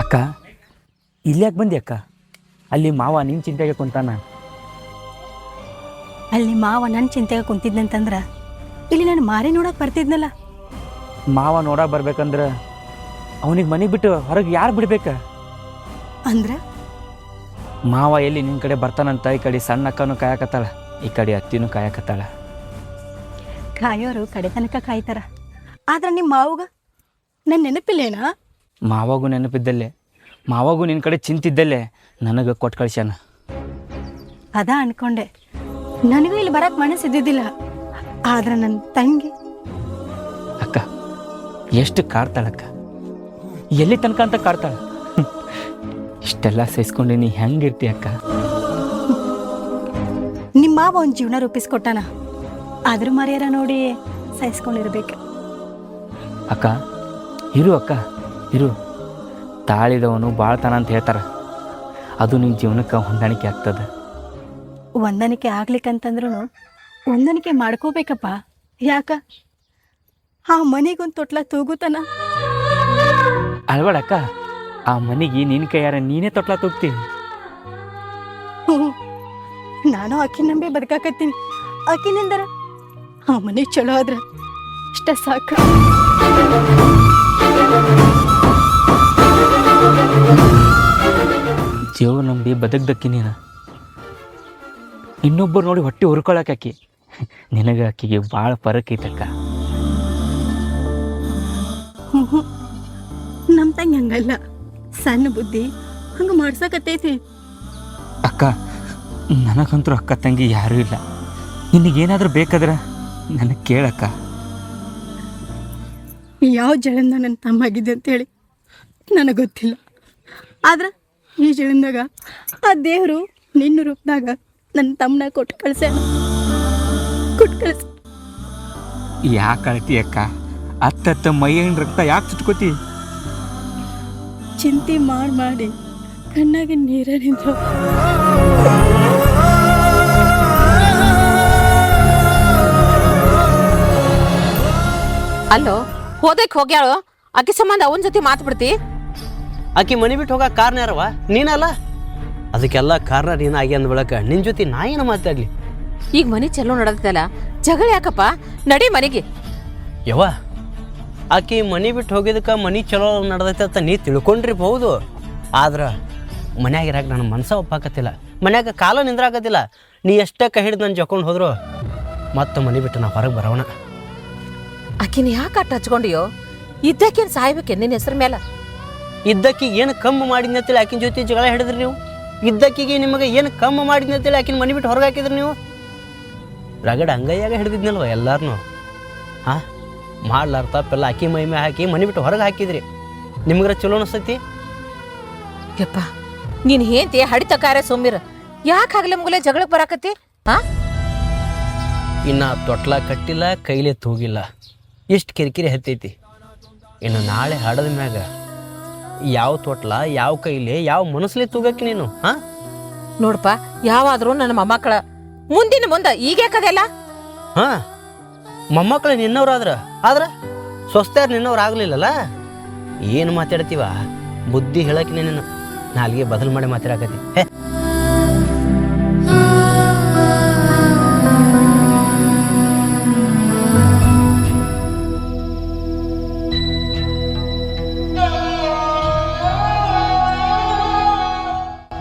ಅಕ್ಕ, ಇಲ್ಯಾಕೆ ಬಂದಿ ಅಕ್ಕ? ಅಲ್ಲಿ ಮಾವ ನಿನ್ನ ಚಿಂತೆಗೆ ಕುಂತಾನ. ಅಲ್ಲಿ ಮಾವ ನನ್ನ ಚಿಂತೆಗೆ ಕುಂತಿದ್ನಂತಂದ್ರೆ ಇಲ್ಲಿ ನಾನು ಮಾರಿ ನೋಡಕ್ಕೆ ಬರ್ತಿದ್ನಲ್ಲ. ಮಾವ ನೋಡಕ್ಕೆ ಬರ್ಬೇಕಂದ್ರೆ ಅವನಿಗೆ ಮನೆಗೆ ಬಿಟ್ಟು ಹೊರಗೆ ಯಾರು ಬಿಡ್ಬೇಕ? ಅಂದ್ರೆ ಮಾವ ಎಲ್ಲಿ ನಿನ್ನ ಕಡೆ ಬರ್ತಾನಂತ ಈ ಕಡೆ ಸಣ್ಣ ಅಕ್ಕನೂ ಕಾಯಕತ್ತಾಳ, ಈ ಕಡೆ ಅತ್ತಿನೂ ಕಾಯಕತ್ತಾಳ. ಕಾಯೋರು ಕಡೆ ತನಕ ಕಾಯ್ತಾರ. ಆದ್ರೆ ನಿಮ್ಮ ಮಾವುಗ ನನ್ನ ನೆನಪಿಲ್ಲೇನಾ? ಮಾವಾಗೂ ನೆನಪಿದ್ದಲ್ಲೇ, ಮಾವಾಗೂ ನಿನ್ನ ಕಡೆ ಚಿಂತಿದ್ದಲ್ಲೇ ನನಗೆ ಕೊಟ್ಟು ಕಳ್ಸ್ಯಾನ. ಅದ ಅನ್ಕೊಂಡೆ. ನನಗೂ ಇಲ್ಲಿ ಬರಕ್ಕೆ ಮನಸ್ಸಿದ್ದಿದ್ದಿಲ್ಲ. ಆದ್ರೆ ನನ್ನ ತಂಗಿ ಅಕ್ಕ ಎಷ್ಟು ಕಾಡ್ತಾಳಕ್ಕ, ಎಲ್ಲಿ ತನಕ ಅಂತ ಕಾಡ್ತಾಳ. ಇಷ್ಟೆಲ್ಲ ಸಹಿಸ್ಕೊಂಡು ನೀ ಹೆಂಗಿರ್ತಿ ಅಕ್ಕ? ನಿಮ್ಮ ಮಾವ ಒಂದು ಜೀವನ ರೂಪಿಸ್ಕೊಟ್ಟಾನ, ಆದ್ರೂ ಮರ್ಯಾರ ನೋಡಿ ಸಹಿಸ್ಕೊಂಡಿರ್ಬೇಕು. ಅಕ್ಕ ಇರು, ಅಕ್ಕ ಇರು. ತಾಳಿದವನು ಬಾಳ್ತಾನ ಅಂತ ಹೇಳ್ತಾರೆ, ಅದು ನಿನ್ನ ಜೀವನಕ್ಕೆ ಹೊಂದಾಣಿಕೆ ಆಗ್ತದೆ. ಹೊಂದಾಣಿಕೆ ಆಗ್ಲಿಕ್ಕಂತಂದ್ರೂ ಹೊಂದಾಣಿಕೆ ಮಾಡ್ಕೋಬೇಕಪ್ಪ. ಯಾಕ ಆ ಮನೆಗೊಂದು ತೊಟ್ಲ ತೂಗುತ್ತಾನ. ಅಲ್ಬೇಡಕ್ಕ, ಆ ಮನೆಗೆ ನಿನ್ನ ಕೈಯಾರ ನೀನೇ ತೊಟ್ಲ ತೂಗ್ತಿ. ನಾನು ಆಕಿ ನಂಬಿ ಬದುಕಾಕತ್ತೀನಿ. ಆಕಿನಿಂದರ ಆ ಮನೆ ಚಲೋ ಆದ್ರ ಇಷ್ಟ ಸಾಕು. ಜೀವ ನಂಬಿ ಬದುಕ್ದಕ್ಕಿ ನೀನು. ಇನ್ನೊಬ್ಬರು ನೋಡಿ ಹೊಟ್ಟೆ ಹುರ್ಕೊಳಕ್ಕೆ ಆಕಿ. ನಿನಗೆ ಆಕಿಗೆ ಭಾಳ ಫರಕ್ ಐತಕ್ಕ. ನಮ್ಮ ತಂಗಿ ಹಂಗಲ್ಲ, ಸಣ್ಣ ಬುದ್ಧಿ ಹಂಗೆ ಮಾಡ್ಸಕತ್ತೈತಿ. ಅಕ್ಕ ನನಗಂತೂ ಅಕ್ಕ ತಂಗಿ ಯಾರೂ ಇಲ್ಲ. ನಿನಗೇನಾದರೂ ಬೇಕಾದ್ರೆ ನನಗೆ ಕೇಳಕ್ಕ. ಯಾವ ಜಳಂದ ನನ್ನ ತಮ್ಮಾಗಿದೆ ಅಂತೇಳಿ ನನಗೆ ಗೊತ್ತಿಲ್ಲ. ಆದ್ರೆ ಈ ಜಳಂದಾಗ ಆ ದೇವರು ನಿನ್ನ ರೂಪದಾಗ ನನ್ನ ತಮ್ಮನ ಕೊಟ್ಟು ಕಳ್ಸ. ಯಾಕೆ ಅಳ್ತಿ ಅಕ್ಕ? ಅತ್ತ ಮೈಯನ್ ರಕ್ತ ಯಾಕೆ ಚುಟ್ಕೋತಿ? ಚಿಂತೆ ಮಾಡಿ ಕಣ್ಣಾಗಿ ನೀರ ನಿಂತು. ಅಲ್ಲೋ ಹೋದಕ್ಕೆ ಹೋಗ್ಯಾಳು, ಆಕೆ ಸಂಬಂಧ ಅವನ ಜೊತೆ ಮಾತು ಬಿಡ್ತಿ? ಆಕಿ ಮನೆ ಬಿಟ್ಟು ಹೋಗೋ ಕಾರಣ ಯಾರವ? ನೀನಲ್ಲ. ಅದಕ್ಕೆಲ್ಲ ಕಾರಣ ನೀನು ಆಗಿ ಅಂದ ಬಳಕ ನಿನ್ನ ಜೊತೆ ನಾ ಏನು ಮಾತಾಡಲಿ? ಈಗ ಮನೆ ಚಲೋ ನಡೆದಲ್ಲ, ಜಗಳ ಯಾಕಪ್ಪ? ನಡಿ ಮನೆಗೆ. ಯವ್ವ, ಆಕಿ ಮನೆ ಬಿಟ್ಟು ಹೋಗಿದ್ದಕ್ಕೆ ಮನೆ ಚಲೋ ನಡೆದೈತೆ ಅಂತ ನೀ ತಿಳ್ಕೊಂಡಿರ್ಬಹುದು. ಆದ್ರೆ ಮನ್ಯಾಗ ಇರಾಕ ನನ್ನ ಮನಸ್ಸ ಒಪ್ಪಾಕತ್ತಿಲ್ಲ, ಮನ್ಯಾಗ ಕಾಲ ನಿಂದ್ರಾಕತ್ತಿಲ್ಲ. ನೀ ಎಷ್ಟೇ ಕೈ ಹಿಡಿದು ನನ್ನ ಜೊಕೊಂಡು ಹೋದ್ರು ಮತ್ತೆ ಮನೆ ಬಿಟ್ಟು ನಾ ಹೊರಗೆ ಬರೋಣ. ಆಕಿನ ಯಾಕೆ ಅಟ್ಟು ಹಚ್ಕೊಂಡಿಯೋ? ಇದ್ದಕ್ಕೇನು ಸಾಯ್ಬೇಕೆ ನಿನ್ನ ಹೆಸರು ಮೇಲೆ? ಇದ್ದಕ್ಕಿ ಏನು ಕಮ್ಮಿ ಮಾಡಿದ್ನಂತೇಳಿ ಆಕಿನ ಜೊತೆ ಜಗಳ ಹಿಡಿದ್ರಿ ನೀವು? ಇದ್ದಕ್ಕಿಗೆ ನಿಮಗೆ ಏನು ಕಮ್ಮಿ ಮಾಡಿದ್ನಿ ಅಂತೇಳಿ ಆಕಿನ ಮನೆ ಬಿಟ್ಟು ಹೊರಗೆ ಹಾಕಿದ್ರಿ ನೀವು ರಗಡ ಅಂಗೈಯಾಗ ಹಿಡಿದಿದ್ನಲ್ವ ಎಲ್ಲಾರನು ಹಾಂ ಮಾಡ್ಲಾರ ತಪ್ಪೆಲ್ಲ ಆಕಿ ಮೈ ಮೇ ಹಾಕಿ ಮನೆ ಬಿಟ್ಟು ಹೊರಗೆ ಹಾಕಿದ್ರಿ ನಿಮ್ಗ್ರ ಚಲೋ ಅನಿಸ್ತೈತಿ ಯಪ್ಪ ನೀನ್ ಹೇಂತಿ ಹಡಿತಕಾರ ಸೋಮಿರ ಯಾಕೆ ಆಗ್ಲ ಮುಗಲೆ ಜಗಳಕ್ಕೆ ಬರಾಕತ್ತಿ ಹಾ ಇನ್ನು ತೊಟ್ಲ ಕಟ್ಟಿಲ್ಲ ಕೈಲೇ ತೂಗಿಲ್ಲ ಎಷ್ಟು ಕಿರಿಕಿರಿ ಹತ್ತೈತಿ ಇನ್ನು ನಾಳೆ ಹಾಡದ ಮ್ಯಾಗ ಯಾವ ತೊಟ್ಲ ಯಾವ ಕೈಲಿ ಯಾವ ಮನಸ್ಸಲ್ಲಿ ತೂಗಕ್ಕೆ ನೀನು ಹಾಂ ನೋಡಪ್ಪ ಯಾವಾದ್ರೂ ನನ್ನ ಮೊಮ್ಮಕ್ಕಳ ಮುಂದಿನ ಮುಂದೆ ಈಗ್ಯಾಕದೆಲ್ಲ ಹಾಂ ಮೊಮ್ಮಕ್ಕಳು ನಿನ್ನವ್ರಾದ್ರ ಆದ್ರೆ ಸ್ವಸ್ಥರು ನಿನ್ನವ್ರು ಆಗ್ಲಿಲ್ಲಲ್ಲ ಏನು ಮಾತಾಡ್ತೀವ ಬುದ್ಧಿ ಹೇಳಕ್ಕೆ ನೀನು ನಾಲ್ಗೆ ಬದಲು ಮಾಡಿ ಮಾತಾಡಕತ್ತಿ ಹೇ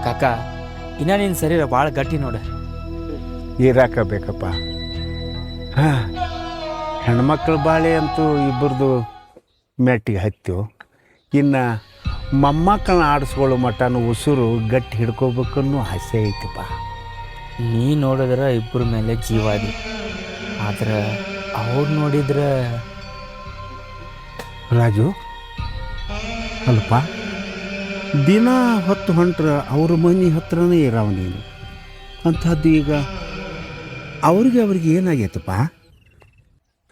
ಕಾಕ ಇನ್ನ ನಿನ್ನ ಶರೀರ ಭಾಳ ಗಟ್ಟಿ ನೋಡ ಇರಾಕಬೇಕಪ್ಪ ಹಾಂ ಹೆಣ್ಮಕ್ಳ ಬಾಳೆ ಅಂತೂ ಇಬ್ಬರದು ಮೆಟ್ಟಿಗೆ ಹತ್ತು ಇನ್ನು ಮೊಮ್ಮಕ್ಕಳನ್ನ ಆಡಿಸ್ಕೊಳ್ಳೋ ಮಟ್ಟನೂ ಉಸಿರು ಗಟ್ಟಿ ಹಿಡ್ಕೋಬೇಕನ್ನೋ ಆಸೆ ಐತಪ್ಪ. ನೀ ನೋಡಿದ್ರೆ ಇಬ್ಬರ ಮೇಲೆ ಜೀವಾದಿ ಆದ್ರೆ ಅವ್ರು ನೋಡಿದ್ರೆ ರಾಜು ಅಲ್ಪ ದಿನ ಹೊತ್ತು ಹೊಂಟ್ರ ಅವ್ರ ಮನೆ ಹತ್ರನೇ ಇರಾವ ನೀನು ಅಂಥದ್ದು ಈಗ ಅವ್ರಿಗೆ ಏನಾಗೈತಪ್ಪ?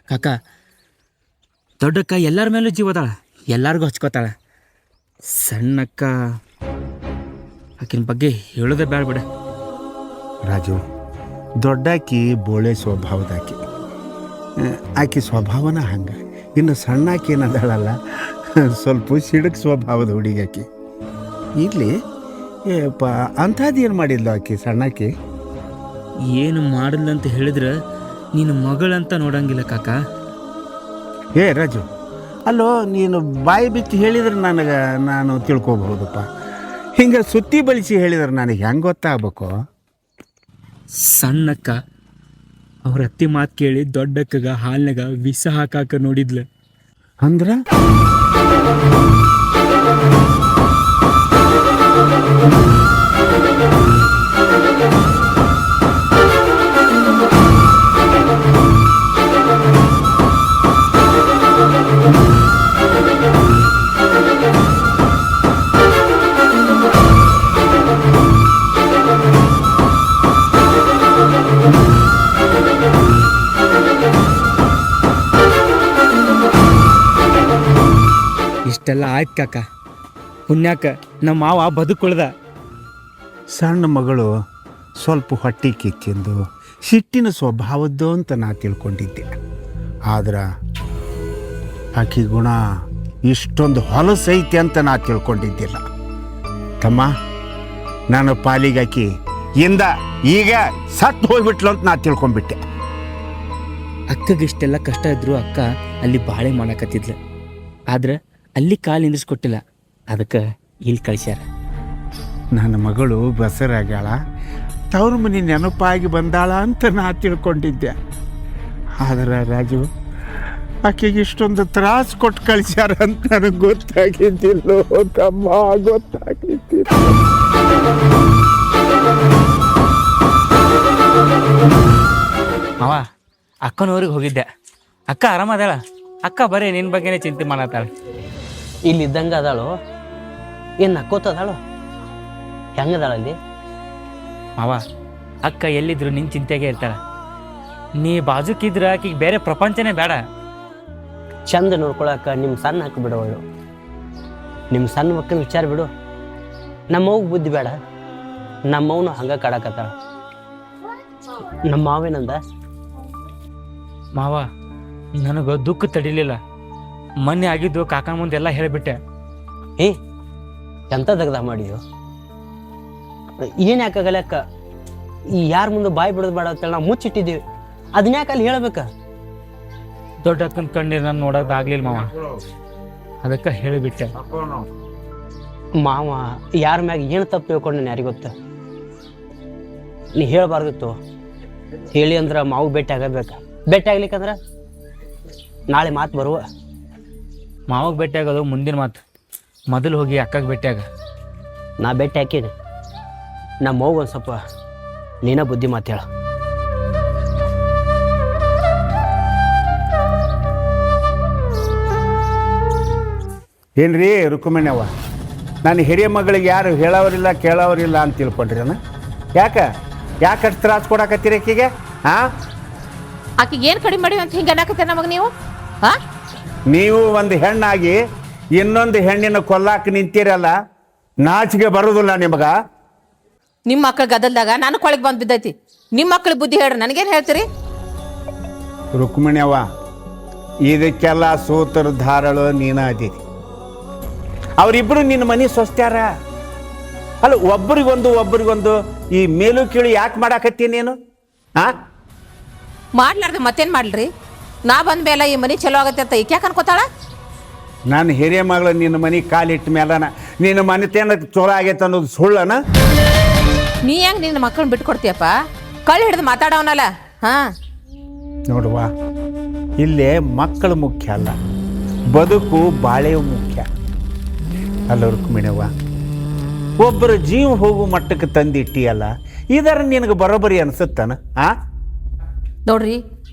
ಕಾಕ ದೊಡ್ಡಕ್ಕ ಎಲ್ಲರ ಮೇಲೂ ಜೀವದಾಳ, ಎಲ್ಲರಿಗೂ ಹಚ್ಕೋತಾಳ. ಸಣ್ಣಕ್ಕ ಆಕಿನ ಬಗ್ಗೆ ಹೇಳೋದೇ ಬೇಡ ಬಿಡ. ರಾಜು ದೊಡ್ಡಾಕಿ ಬೋಳೆ ಸ್ವಭಾವದಾಕಿ, ಆಕಿ ಸ್ವಭಾವನ ಹಂಗೆ. ಇನ್ನು ಸಣ್ಣಾಕಿ ಏನದಾಳಲ್ಲ ಸ್ವಲ್ಪ ಸಿಡಕ್ ಸ್ವಭಾವದ ಹುಡುಗಾಕಿ. ಇರಲಿ ಏಪ್ಪ ಅಂಥದ್ದು ಏನು ಮಾಡಿದ್ಲು ಆಕಿ ಸಣ್ಣಾಕಿ? ಏನು ಮಾಡಿದ್ಲಂತ ಹೇಳಿದ್ರೆ ನೀನು ಮಗಳಂತ ನೋಡಂಗಿಲ್ಲ ಕಾಕ. ಏ ರಾಜು, ಅಲ್ಲೋ ನೀನು ಬಾಯಿ ಬಿಚ್ಚಿ ಹೇಳಿದ್ರೆ ನಾನು ತಿಳ್ಕೊಬಹುದಪ್ಪ. ಹಿಂಗೆ ಸುತ್ತಿ ಬಳಸಿ ಹೇಳಿದ್ರೆ ನನಗೆ ಹೆಂಗೆ ಗೊತ್ತಾಗಬೇಕು? ಸಣ್ಣಕ್ಕ ಅವ್ರ ಅತ್ತಿ ಮಾತು ಕೇಳಿ ದೊಡ್ಡಕ್ಕಗ ಹಾಲ್ನಾಗ ವಿಷ ಹಾಕಾಕ ನೋಡಿದ್ಲ. ಅಂದ್ರೆ ಇಷ್ಟೆಲ್ಲ ಆಯ್ತು ಕಾಕ. ಪುಣ್ಯಾಕ ನಮ್ಮ ಮಾವ ಬದುಕುಳ್ದ. ಸಣ್ಣ ಮಗಳು ಸ್ವಲ್ಪ ಹೊಟ್ಟೆ ಕಿಚ್ಚಿಂದು ಸಿಟ್ಟಿನ ಸ್ವಭಾವದ್ದು ಅಂತ ನಾ ತಿಳ್ಕೊಂಡಿದ್ದೆ. ಆದ್ರೆ ಆಕಿ ಗುಣ ಇಷ್ಟೊಂದು ಹೊಲಸೈತೆ ಅಂತ ನಾ ತಿಳ್ಕೊಂಡಿದ್ದಿಲ್ಲ ತಮ್ಮ. ನನ್ನ ಪಾಲಿಗಾಕಿ ಇಂದ ಈಗ ಸತ್ತು ಹೋಗ್ಬಿಟ್ಲು ಅಂತ ನಾ ತಿಳ್ಕೊಂಡ್ಬಿಟ್ಟೆ. ಅಕ್ಕಗೆ ಇಷ್ಟೆಲ್ಲ ಕಷ್ಟ ಇದ್ರು ಅಕ್ಕ ಅಲ್ಲಿ ಬಾಳೆ ಮಾಡಕತ್ತಿದ್ಲ. ಆದ್ರೆ ಅಲ್ಲಿ ಕಾಲು ನಿಂದ್ರಿಸ್ಕೊಟ್ಟಿಲ್ಲ, ಅದಕ್ಕೆ ಇಲ್ಲಿ ಕಳಿಸ್ಯಾರ. ನನ್ನ ಮಗಳು ಬಸರಾಗ್ಯಾಳ, ತವ್ರ ಮನೆ ನೆನಪಾಗಿ ಬಂದಾಳ ಅಂತ ನಾ ತಿಳ್ಕೊಂಡಿದ್ದೆ. ಆದ್ರೆ ರಾಜು ಆಕೆಗೆ ಇಷ್ಟೊಂದು ತ್ರಾಸು ಕೊಟ್ಟು ಕಳಿಸ್ಯಾರ ಅಂತ ನನಗೆ ಗೊತ್ತಾಗಿದ್ದಿಲ್ಲೋ ತಮ್ಮ, ಗೊತ್ತಾಗಿದ್ದಿಲ್ಲ. ಅವ ಅಕ್ಕನವ್ರಿಗೆ ಹೋಗಿದ್ದೆ. ಅಕ್ಕ ಆರಾಮದಾಳ. ಅಕ್ಕ ಬರೀ ನಿನ್ನ ಬಗ್ಗೆನೇ ಚಿಂತೆ ಮಾಡತ್ತಾಳ. ಇಲ್ಲಿದ್ದಂಗೆ ಅದಾಳು, ಏನು ನಕ್ಕೋತದಾಳು, ಹೆಂಗದಾಳಲ್ಲಿ? ಅವ ಅಕ್ಕ ಎಲ್ಲಿದ್ರು ನಿನ್ನ ಚಿಂತೆಗೆ ಇರ್ತಾಳ. ನೀ ಬಾಜುಕಿದ್ರೆ ಆಕಿಗೆ ಬೇರೆ ಪ್ರಪಂಚನೇ ಬೇಡ. ಚಂದ ನೋಡ್ಕೊಳಕ್ಕೆ ನಿಮ್ಮ ಸಣ್ಣ ಹಾಕಿ ಬಿಡೋಳು. ನಿಮ್ಮ ಸಣ್ಣ ಮಕ್ಕನ ವಿಚಾರ ಬಿಡು. ನಮ್ಮವ್ಗೆ ಬುದ್ಧಿ ಬೇಡ, ನಮ್ಮವನು ಹಂಗೆ ಕಾಡಕತ್ತಾಳ. ನಮ್ಮ ಮಾವೇನಂದ? ಮಾವ ನನಗೆ ದುಃಖ ತಡಿಲಿಲ್ಲ. ಮೊನ್ನೆ ಆಗಿದ್ದು ಕಾಕನ ಮುಂದೆಲ್ಲ ಹೇಳಿಬಿಟ್ಟೆ. ಏ ಎಂತ ದಗ್ದ ಮಾಡಿಯೋ? ಏನು ಯಾಕಾಗಲಕ್ಕ ಈ ಯಾರ ಮುಂದೆ ಬಾಯಿ ಬಿಡೋದು ಬೇಡ ಅಂತೇಳಿ ನಾವು ಮುಚ್ಚಿಟ್ಟಿದ್ದೀವಿ. ಅದನ್ನ ಯಾಕೆ ಅಲ್ಲಿ ಹೇಳ್ಬೇಕ? ದೊಡ್ಡ ಅಕ್ಕನ ಕಣ್ಣೀರು ನಾನು ನೋಡೋದಾಗ್ಲಿಲ್ಲ ಮಾವ, ಅದಕ್ಕೆ ಹೇಳಿಬಿಟ್ಟೆ. ಮಾವ ಯಾರ ಮ್ಯಾಗ ಏನು ತಪ್ಪು ತಿಳ್ಕೊಂಡು ನಾನು ಯಾರಿಗೆ ಗೊತ್ತ? ನೀ ಹೇಳಬಾರ್ದಿತ್ತು. ಹೇಳಿ ಅಂದ್ರೆ ಮಾವು ಭೇಟಿ ಆಗಬೇಕ. ಭೇಟಿ ಆಗ್ಲಿಕ್ಕಂದ್ರೆ ನಾಳೆ ಮಾತು ಬರುವ. ಮಾವಾಗ ಭೇಟಿ ಆಗೋದು ಮುಂದಿನ ಮಾತು. ಮೊದಲು ಹೋಗಿ ಅಕ್ಕಗೆ ಭೇಟಿಯಾಗ. ನಾ ಭೇಟಿ ಹಾಕೀನಿ, ನಮ್ಮ ಅವ್ಗ ಒಂದು ಸ್ವಲ್ಪ ನೀನ ಬುದ್ಧಿ ಮಾತು ಹೇಳ. ಏನ್ರಿ ರುಕ್ಮಿಣವ್ವ, ನಾನು ಹಿರಿಯ ಮಗಳಿಗೆ ಯಾರು ಹೇಳೋರಿಲ್ಲ ಕೇಳೋರಿಲ್ಲ ಅಂತ ತಿಳ್ಕೊಂಡ್ರಿ ಯಾಕೆ ಅಷ್ಟು ತ್ರಾಸು ಕೊಡಕತ್ತೀರಿ ಆಕಿಗೆ? ಹಾಂ, ಆಕಿಗೆ ಏನು ಕಡಿಮೆ ಮಾಡಿ ಅಂತ ಹಿಂಗೆ ಅನ್ನಕತ್ತೆ ನಮಗೆ ನೀವು? ಹಾ, ನೀವು ಒಂದು ಹೆಣ್ಣಾಗಿ ಇನ್ನೊಂದು ಹೆಣ್ಣಿನ ಕೊಲ್ಲಾಕ ನಿಂತೀರಲ್ಲ, ನಾಚಿಗೆ ಬರೋದಿಲ್ಲ ನಿಮಗ? ನಿಮ್ಮ ಮಕ್ಳ ಗದಲ್ದಾಗ ನಾನು ಕೊಳಗೆ ಬಂದು ಬಿದ್ದೈತಿ. ನಿಮ್ಮ ಮಕ್ಳಿಗೆ ಬುದ್ಧಿ ಹೇಳ್ರಿ, ನನಗೇನು ಹೇಳ್ತೀರಿ? ರುಕ್ಮಿಣಿಯವ್ವ, ಇದಕ್ಕೆಲ್ಲ ಸೂತ್ರಧಾರಳು ನೀನ ಅದೀರಿ. ಅವರಿಬ್ಬರು ನಿನ್ನ ಮನೆ ಸ್ವಸ್ತ್ಯಾರ ಅಲ್ಲ, ಒಬ್ರಿಗೊಂದು ಈ ಮೇಲು ಕೀಳು ಯಾಕೆ ಮಾಡಾಕತ್ತಿ ನೀನು? ಹಾ, ಮಾಡ್ಲಾರ್ದೆ ಮತ್ತೇನು ಮಾಡ್ಲಿ? ನಾ ಬಂದ ಮೇಲೆ ಈ ಮನೆ ಚಲೋ ಆಗತ್ತೆ ಅಂತ ಈಕೆ ಯಾಕೆ ಅನ್ಕೋತಾಳ? ನಾನು ಹಿರಿಯ ಮಗಳು ನಿನ್ನ ಮನೆ ಕಾಲಿಟ್ಟ ಮೇಲನ ನಿನ್ನ ಮನೆತೇನ ಚಲೋ ಆಗೈತೆ ಅನ್ನೋದು ಸುಳ್ಳನ? ನೀ ಹೆಂಗೆ ನಿನ್ನ ಮಕ್ಕಳನ್ನ ಬಿಟ್ಕೊಡ್ತೀಯಪ್ಪ? ಕಳ್ಳು ಹಿಡಿದು ಮಾತಾಡವನಲ್ಲ. ಹಾಂ, ನೋಡುವ, ಇಲ್ಲೇ ಮಕ್ಕಳು ಮುಖ್ಯ ಅಲ್ಲ, ಬದುಕು ಬಾಳೆಯು ಮುಖ್ಯ ಅಲ್ಲ ರುಕ್ಮಿಣವ್ವ. ಒಬ್ಬರ ಜೀವ ಹೋಗು ಮಟ್ಟಕ್ಕೆ ತಂದಿಟ್ಟಿಯಲ್ಲ, ಇದರ ನಿನಗೆ ಬರೋಬ್ಬರಿ ಅನ್ಸುತ್ತಾನ? ಆ ನೋಡ್ರಿ,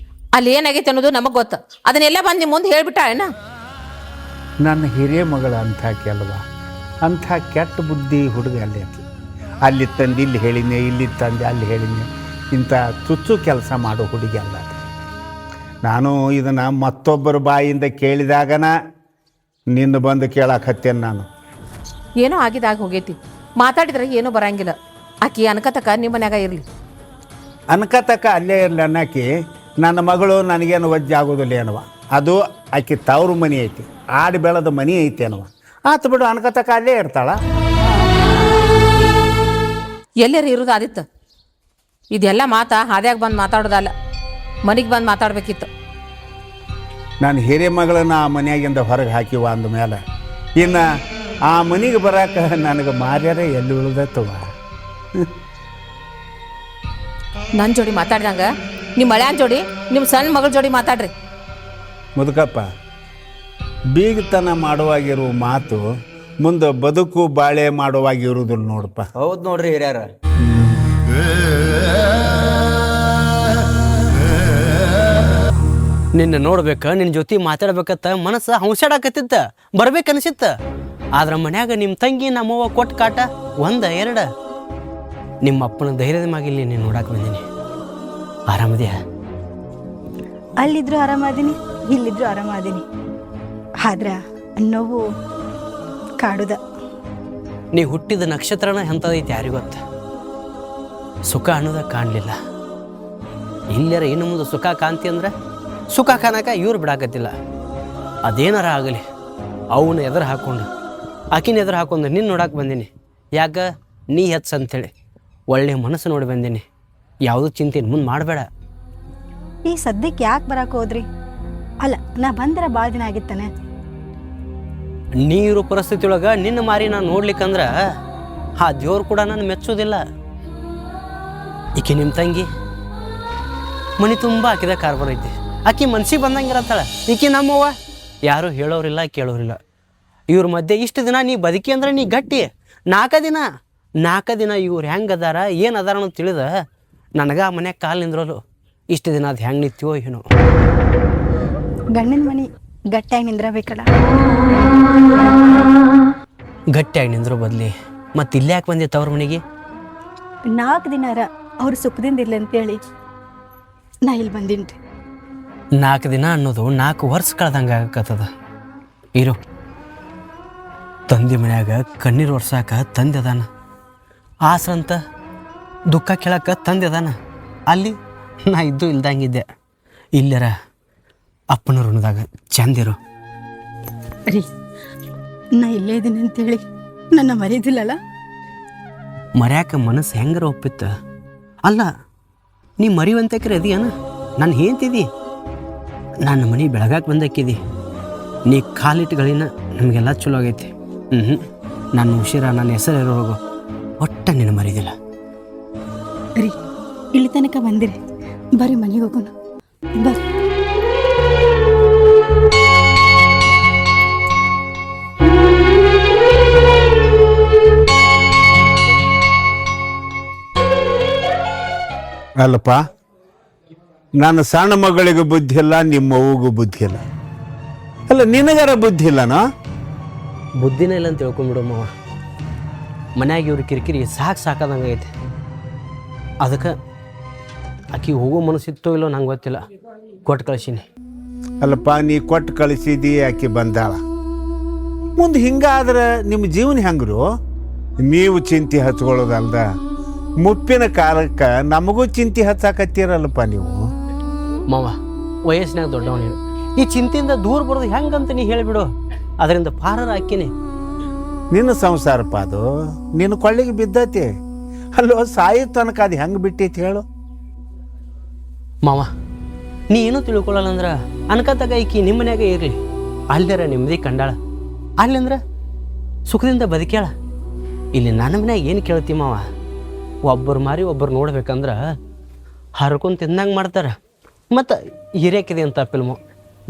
ಅಲ್ಲಿ ಏನಾಗೈತೆ ಅನ್ನೋದು ನಮಗೆ ಗೊತ್ತು. ಅದನ್ನೆಲ್ಲ ಬಂದು ನಿಮ್ಮ ಮುಂದೆ ಹೇಳ್ಬಿಟ್ಟಾಳೇನ? ನನ್ನ ಹಿರಿಯ ಮಗಳು ಅಂಥ ಕೆಲವ, ಅಂಥ ಕೆಟ್ಟ ಬುದ್ಧಿ ಹುಡುಗ ಅಲ್ಲಿ ತಂದು ಇಲ್ಲಿ ಹೇಳಿದ್ನೆ, ಇಲ್ಲಿ ತಂದು ಅಲ್ಲಿ ಹೇಳಿದ್ನೆ, ಇಂಥ ಚುಚ್ಚು ಕೆಲಸ ಮಾಡೋ ಹುಡುಗಿ ಅಲ್ಲ. ನಾನು ಇದನ್ನು ಮತ್ತೊಬ್ಬರ ಬಾಯಿಂದ ಕೇಳಿದಾಗನ ನಿನ್ನ ಬಂದು ಕೇಳಾಕತ್ತೇನೆ. ನಾನು ಏನೋ ಆಗಿದಾಗ ಹೋಗೈತಿ, ಮಾತಾಡಿದ್ರೆ ಏನೂ ಬರಂಗಿಲ್ಲ. ಆಕಿ ಅನ್ಕತಕ ನಿಮ್ಮ ಮನ್ಯಾಗ ಇರಲಿ. ಅನ್ಕತಕ್ಕ ಅಲ್ಲೇ ಇರಲಿ ಅನ್ನಕ್ಕೆ ನನ್ನ ಮಗಳು ನನಗೇನು ವಜ್ಜೆ ಆಗೋದಿಲ್ಲ ಏನವ. ಅದು ಆಕೆ ತವ್ರ ಮನೆ ಐತಿ, ಆಡಿ ಬೆಳೆದ ಮನೆ ಐತಿ ಏನವ. ಆತು ಬಿಡು, ಅನ್ಕತಕ್ಕ ಅಲ್ಲೇ ಇರ್ತಾಳ. ಎಲ್ಲರೂ ಇರೋದು ಆದಿತ್ತು. ಇದೆಲ್ಲ ಮಾತಾ ಹಾದ್ಯಾಗ ಬಂದು ಮಾತಾಡೋದಲ್ಲ, ಮನೆಗೆ ಬಂದು ಮಾತಾಡ್ಬೇಕಿತ್ತು. ನಾನು ಹಿರಿಯ ಮಗಳನ್ನ ಆ ಮನೆಯಾಗಿಂದ ಹೊರಗೆ ಹಾಕಿವ ಅಂದಮೇಲೆ ಇನ್ನು ಆ ಮನೆಗೆ ಬರಾಕ ನನಗೆ ಮಾರ್ಯಾರೆ ಎಲ್ಲಿ ಉಳಿದತ್ತವ. ನನ್ನ ಜೋಡಿ ಮಾತಾಡ್ದಂಗ ನಿಮ್ಮ ಮಳ್ಯಾನ ಜೋಡಿ, ನಿಮ್ಮ ಸಣ್ಣ ಮಗಳ ಜೋಡಿ ಮಾತಾಡ್ರಿ. ಮುದುಕಪ್ಪ, ಬೀಗತನ ಮಾಡುವಾಗಿರುವ ಮಾತು ಮುಂದೆ ಬದುಕು ಬಾಳೆ ಮಾಡುವಾಗಿರುವುದಿಲ್ಲ ನೋಡಪ್ಪ. ಹೌದು ನೋಡ್ರಿ ಹಿರಿಯರ. ನಿನ್ನ ನೋಡ್ಬೇಕ, ನಿನ್ನ ಜೊತೆ ಮಾತಾಡ್ಬೇಕತ್ತ ಮನಸ್ಸು ಹಂಸಾಡಕತ್ತಿತ್ತ, ಬರ್ಬೇಕನ್ಸಿತ್ತ. ಆದ್ರೆ ಮನ್ಯಾಗ ನಿಮ್ಮ ತಂಗಿ ನಮ್ಮವ್ವ ಕೊಟ್ಟು ಕಾಟ 1 2. ನಿಮ್ಮ ಅಪ್ಪನ ಧೈರ್ಯದ ಮ್ಯಾಗಿಲ್ಲಿ ನೀನು ನೋಡಕ್ಕೆ ಬಂದೀನಿ. ಆರಾಮದ್ಯಾ? ಅಲ್ಲಿದ್ರು ಆರಾಮಾದೀನಿ, ಇಲ್ಲಿದ್ರು ಆರಾಮಾದೀನಿ. ಆದ್ರೆ ನೋವು ಕಾಡುದ. ನೀ ಹುಟ್ಟಿದ ನಕ್ಷತ್ರನ ಎಂಥದೈತಿ ಯಾರಿಗೂ ಗೊತ್ತ. ಸುಖ ಅನ್ನೋದ ಕಾಣಲಿಲ್ಲ. ಇಲ್ಲರ ಇನ್ನು ಮುಂದೆ ಸುಖ ಕಾಣ್ತಿ ಅಂದ್ರೆ ಸುಖ ಕಾಣಕ ಇವ್ರು ಬಿಡಾಕತ್ತಿಲ್ಲ. ಅದೇನಾರ ಆಗಲಿ ಅವನ್ನ ಎದುರು ಹಾಕ್ಕೊಂಡು, ಆಕಿನ ಎದುರು ಹಾಕೊಂಡು ನಿನ್ನ ನೋಡಕ್ಕೆ ಬಂದೀನಿ. ಯಾಕೆ ನೀ ಹೆಚ್ಚು ಅಂಥೇಳಿ ಒಳ್ಳೆ ಮನಸ್ಸು ನೋಡಿ ಬಂದೀನಿ. ಯಾವುದೂ ಚಿಂತೆ ಮುಂದೆ ಮಾಡಬೇಡ. ಈ ಸದ್ಯಕ್ಕೆ ಯಾಕೆ ಬರಕ್ಕೆ ಹೋದ್ರಿ? ಅಲ್ಲ, ನಾ ಬಂದ್ರೆ ಭಾಳ ದಿನ ಆಗಿತ್ತಾನೆ. ನೀರು ಪರಿಸ್ಥಿತಿ ಒಳಗೆ ನಿನ್ನ ಮಾರಿ ನಾನು ನೋಡ್ಲಿಕ್ಕಂದ್ರೆ ಆ ದೇವ್ರು ಕೂಡ ನಾನು ಮೆಚ್ಚೋದಿಲ್ಲ. ಈಕೆ ನಿಮ್ಮ ತಂಗಿ ಮನೆ ತುಂಬ ಆಕಿದ ಕಾರ್ಬಾರ್ ಐತಿ. ಆಕಿ ಮನ್ಸಿಗೆ ಬಂದಂಗಿರತ್ತಾಳೆ. ಈಕೆ ನಮ್ಮವ್ವ ಯಾರೂ ಹೇಳೋರಿಲ್ಲ ಕೇಳೋರಿಲ್ಲ. ಇವ್ರ ಮಧ್ಯೆ ಇಷ್ಟು ದಿನ ನೀ ಬದುಕಿ ಅಂದ್ರೆ ನೀ ಗಟ್ಟಿ. 4 ದಿನ ಇವ್ರು ಹೆಂಗೆ ಅದಾರ ಏನು ಅದಾರ ಅನ್ನೋದು ತಿಳಿದ ನನಗೆ ಆ ಮನ್ಯಾಗ ಕಾಲು ನಿಂದ್ರಲು ಇಷ್ಟು ದಿನ ಅದು ಹೆಂಗೆ ನಿಂತೀವೋ ಏನೋ. ಗಂಡನ ಮನೆ ಗಟ್ಟಿಯಾಗಿ ನಿಂದ್ರಬೇಕಲ್ಲ. ಗಟ್ಟಿಯಾಗಿ ನಿಂದ್ರು ಬದಲಿ ಮತ್ತೆ ಇಲ್ಲೇ ಯಾಕೆ ಬಂದಿತ್ತು ಅವ್ರ ಮನೆಗೆ? 4 ದಿನಾರ ಅವ್ರು ಸುಖದಿಂದ ಇರ್ಲಿ ಅಂತೇಳಿ ನಾ ಇಲ್ಲಿ ಬಂದೀನಿ ರೀ. 4 ದಿನ ಅನ್ನೋದು 4 ವರ್ಷ ಕಳ್ದಂಗೆ ಆಗಕತ್ತದ. ಇರು, ತಂದೆ ಮನ್ಯಾಗ ಕಣ್ಣೀರು ಒರ್ಸಾಕ ತಂದೆ ಅದಾನ, ಆಸ್ರಂತ ದುಃಖ ಕೇಳಕ್ಕೆ ತಂದೆ ಅದಾನ. ಅಲ್ಲಿ ನಾ ಇದ್ದು ಇಲ್ದಂಗಿದ್ದೆ. ಇಲ್ಲರ ಅಪ್ಪನ ಋಣದಾಗ ಚಂದಿರು. ರೀ, ನಾ ಇಲ್ಲೇ ಇದ್ದೀನಿ ಅಂತೇಳಿ ನನ್ನ ಮರೀದಿಲ್ಲಲ್ಲ. ಮರ್ಯಾಕ ಮನಸ್ಸು ಹೆಂಗಾರ ಒಪ್ಪಿತ್ತ. ಅಲ್ಲ, ನೀ ಮರಿವಂತಕ್ರೆ ಅದೀಯನ? ನಾನು ಹೇಳ್ತಿದ್ದಿ ನನ್ನ ಮನೆ ಬೆಳಗಾಕೆ ಬಂದಕ್ಕಿದಿ. ನೀ ಕಾಲಿಟ್ಟುಗಳಿನ ನಮಗೆಲ್ಲ ಚಲೋ ಆಗೈತಿ. ನನ್ನ ಉಸಿರ ನನ್ನ ಹೆಸರು ಇರೋವರೆಗೂ ಒಟ್ಟ ನೀನು ಮರಿದಿಲ್ಲ. ರೀ, ಇಲ್ಲಿ ತನಕ ಬಂದಿರಿ, ಬರ್ರಿ ಮನೆಗೆ ಹೋಗೋಣ, ಬರ್ರಿ. ಅಲ್ಲಪ್ಪ, ನನ್ನ ಸಣ್ಣ ಮಗಳಿಗೂ ಬುದ್ಧಿ ಇಲ್ಲ, ನಿಮ್ಮ ಅವ್ವಗೂ ಬುದ್ಧಿ ಇಲ್ಲ. ಅಲ್ಲ, ನಿನಗಾರ ಬುದ್ಧಿ ಇಲ್ಲನೋ? ಬುದ್ಧಿನೇ ಇಲ್ಲ ಅಂತ ತಿಳ್ಕೊಂಬಿಡು ಮಾವ. ಮನ್ಯಾಗ ಇವ್ರ ಕಿರಿಕಿರಿ ಸಾಕಾದಂಗೆ ಐತೆ. ಅದಕ್ಕೆ ಆಕಿ ಹೋಗೋ ಮನಸ್ಸಿತ್ತೋ ಇಲ್ಲೋ ನಂಗೆ ಗೊತ್ತಿಲ್ಲ, ಕೊಟ್ಟು ಕಳಿಸೀನಿ. ಅಲ್ಲಪ್ಪ, ನೀ ಕೊಟ್ಟು ಕಳಿಸಿದಿ, ಆಕೆ ಬಂದಾಳ. ಮುಂದೆ ಹಿಂಗಾದ್ರೆ ನಿಮ್ಮ ಜೀವನ ಹೆಂಗ್ರು? ನೀವು ಚಿಂತೆ ಹಚ್ಕೊಳ್ಳೋದಲ್ದ ಮುಪ್ಪಿನ ಕಾಲಕ್ಕೆ ನಮಗೂ ಚಿಂತೆ ಹಚ್ಚಾಕತ್ತೀರಲ್ಲಪ್ಪ ನೀವು. ಮಾವ, ವಯಸ್ಸಿನಾಗ ದೊಡ್ಡವ ನೀನು. ಈ ಚಿಂತೆಯಿಂದ ದೂರ ಬರೋದು ಹೆಂಗಂತ ನೀ ಹೇಳಿಬಿಡು. ಅದರಿಂದ ಪಾರರ ಹಾಕಿನಿ. ನಿನ್ನ ಸಂಸಾರಪ್ಪ ಅದು, ನಿನ್ನ ಕೊಳ್ಳಿಗೆ ಬಿದ್ದೈತಿ. ಅಲ್ಲೋ, ಸಾಯೋ ತನಕ ಅದು ಹೆಂಗೆ ಬಿಟ್ಟೈತಿ ಹೇಳು? ಮಾವ, ನೀ ಏನೂ ತಿಳ್ಕೊಳ್ಳಲ್ಲ ಅಂದ್ರೆ ಅನ್ಕತ್ತಾಗ ಈಕಿ ನಿಮ್ಮ ಮನ್ಯಾಗ ಇರಲಿ. ಅಲ್ದಾರ ನೆಮ್ಮದಿ ಕಂಡಾಳ, ಅಲ್ಲಂದ್ರೆ ಸುಖದಿಂದ ಬದುಕ್ಯಾಳ. ಇಲ್ಲಿ ನನ್ನ ಮನ್ಯಾಗ ಏನು ಕೇಳ್ತಿ ಮಾವ? ಒಬ್ಬರು ಮಾರಿ ಒಬ್ಬರು ನೋಡ್ಬೇಕಂದ್ರೆ ಹರ್ಕೊಂಡು ತಿಂದಂಗೆ ಮಾಡ್ತಾರೆ. ಮತ್ತು ಹಿರಿಯಕಿದೆ ಅಂತ ಫಿಲ್ಮು,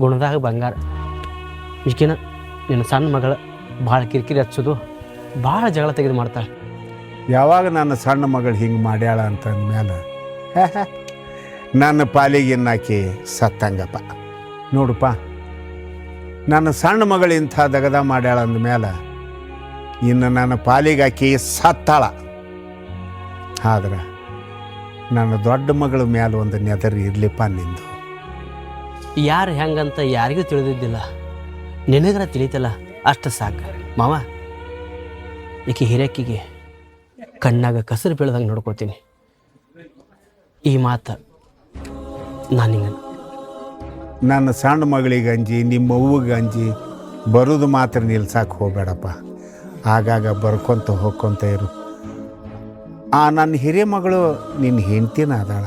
ಗುಣದಾಗ ಬಂಗಾರ. ಈಕಿನ ನಿನ್ನ ಸಣ್ಣ ಮಗಳು ಭಾಳ ಕಿರಿಕಿರಿ ಹಚ್ಚೋದು, ಭಾಳ ಜಗಳ ತೆಗೆದು ಮಾಡ್ತಾಳೆ. ಯಾವಾಗ ನನ್ನ ಸಣ್ಣ ಮಗಳು ಹಿಂಗೆ ಮಾಡ್ಯಾಳ ಅಂತಂದ್ಮೇಲೆ ನನ್ನ ಪಾಲಿಗೆ ಇನ್ನಾಕಿ ಸತ್ತಂಗಪ್ಪ. ನೋಡಪ್ಪ, ನನ್ನ ಸಣ್ಣ ಮಗಳು ಇಂಥ ದಗದ ಮಾಡ್ಯಾಳ ಅಂದಮೇಲೆ ಇನ್ನು ನನ್ನ ಪಾಲಿಗೆ ಆಕಿ ಸತ್ತಾಳ. ಆದ್ರೆ ನನ್ನ ದೊಡ್ಡ ಮಗಳ ಮೇಲೆ ಒಂದು ನೆದರಿ ಇರಲಿಪ್ಪ ನಿಂದು. ಯಾರು ಹೆಂಗಂತ ಯಾರಿಗೂ ತಿಳಿದಿದ್ದಿಲ್ಲ, ನಿನಗರ ತಿಳಿತಲ್ಲ, ಅಷ್ಟು ಸಾಕು ಮಾವ. ಈಕಿ ಹಿರಿಯಕ್ಕಿಗೆ ಕಣ್ಣಾಗ ಕಸರು ಬೀಳ್ದಂಗೆ ನೋಡ್ಕೊತೀನಿ. ಈ ಮಾತು ನಾನು ಹಿಂಗೆ ನನ್ನ ಸಣ್ಣ ಮಗಳಿಗೆ ಅಂಜಿ, ನಿಮ್ಮ ಅವ್ವಗೆ ಅಂಜಿ ಬರೋದು ಮಾತ್ರ ನಿಲ್ಸಕ್ಕೆ ಹೋಗಬೇಡಪ್ಪ. ಆಗಾಗ ಬರ್ಕೊತ ಹೋಗ್ಕೊತ ಇರು. ನನ್ನ ಹಿರಿಯ ಮಗಳು ನಿನ್ನ ಹೆಂಡ್ತಿನ ಅದಾಳ,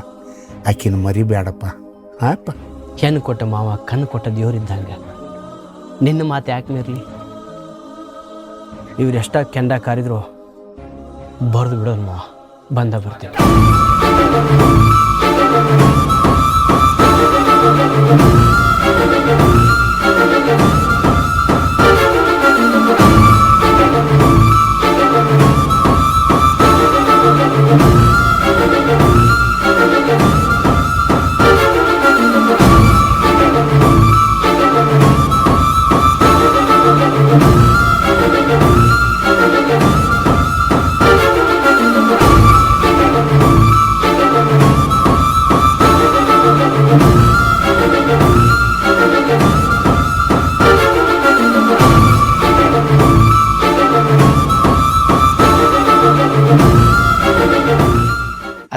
ಆಕಿನ ಮರಿಬೇಡಪ್ಪ. ಹಾಪ, ಹೆಣ್ಣು ಕೊಟ್ಟ ಮಾವ ಕಣ್ಣು ಕೊಟ್ಟ ದೇವ್ರಿದ್ದಂಗೆ. ನಿನ್ನ ಮಾತು ಯಾಕೆ ಮೀರಲಿ? ಇವರೆಷ್ಟ ಕೆಂಡ ಕಾರಿದ್ರು ಬರೆದು ಬಿಡೋದು ಮಾವ, ಬಂದ ಬರ್ತೀನಿ.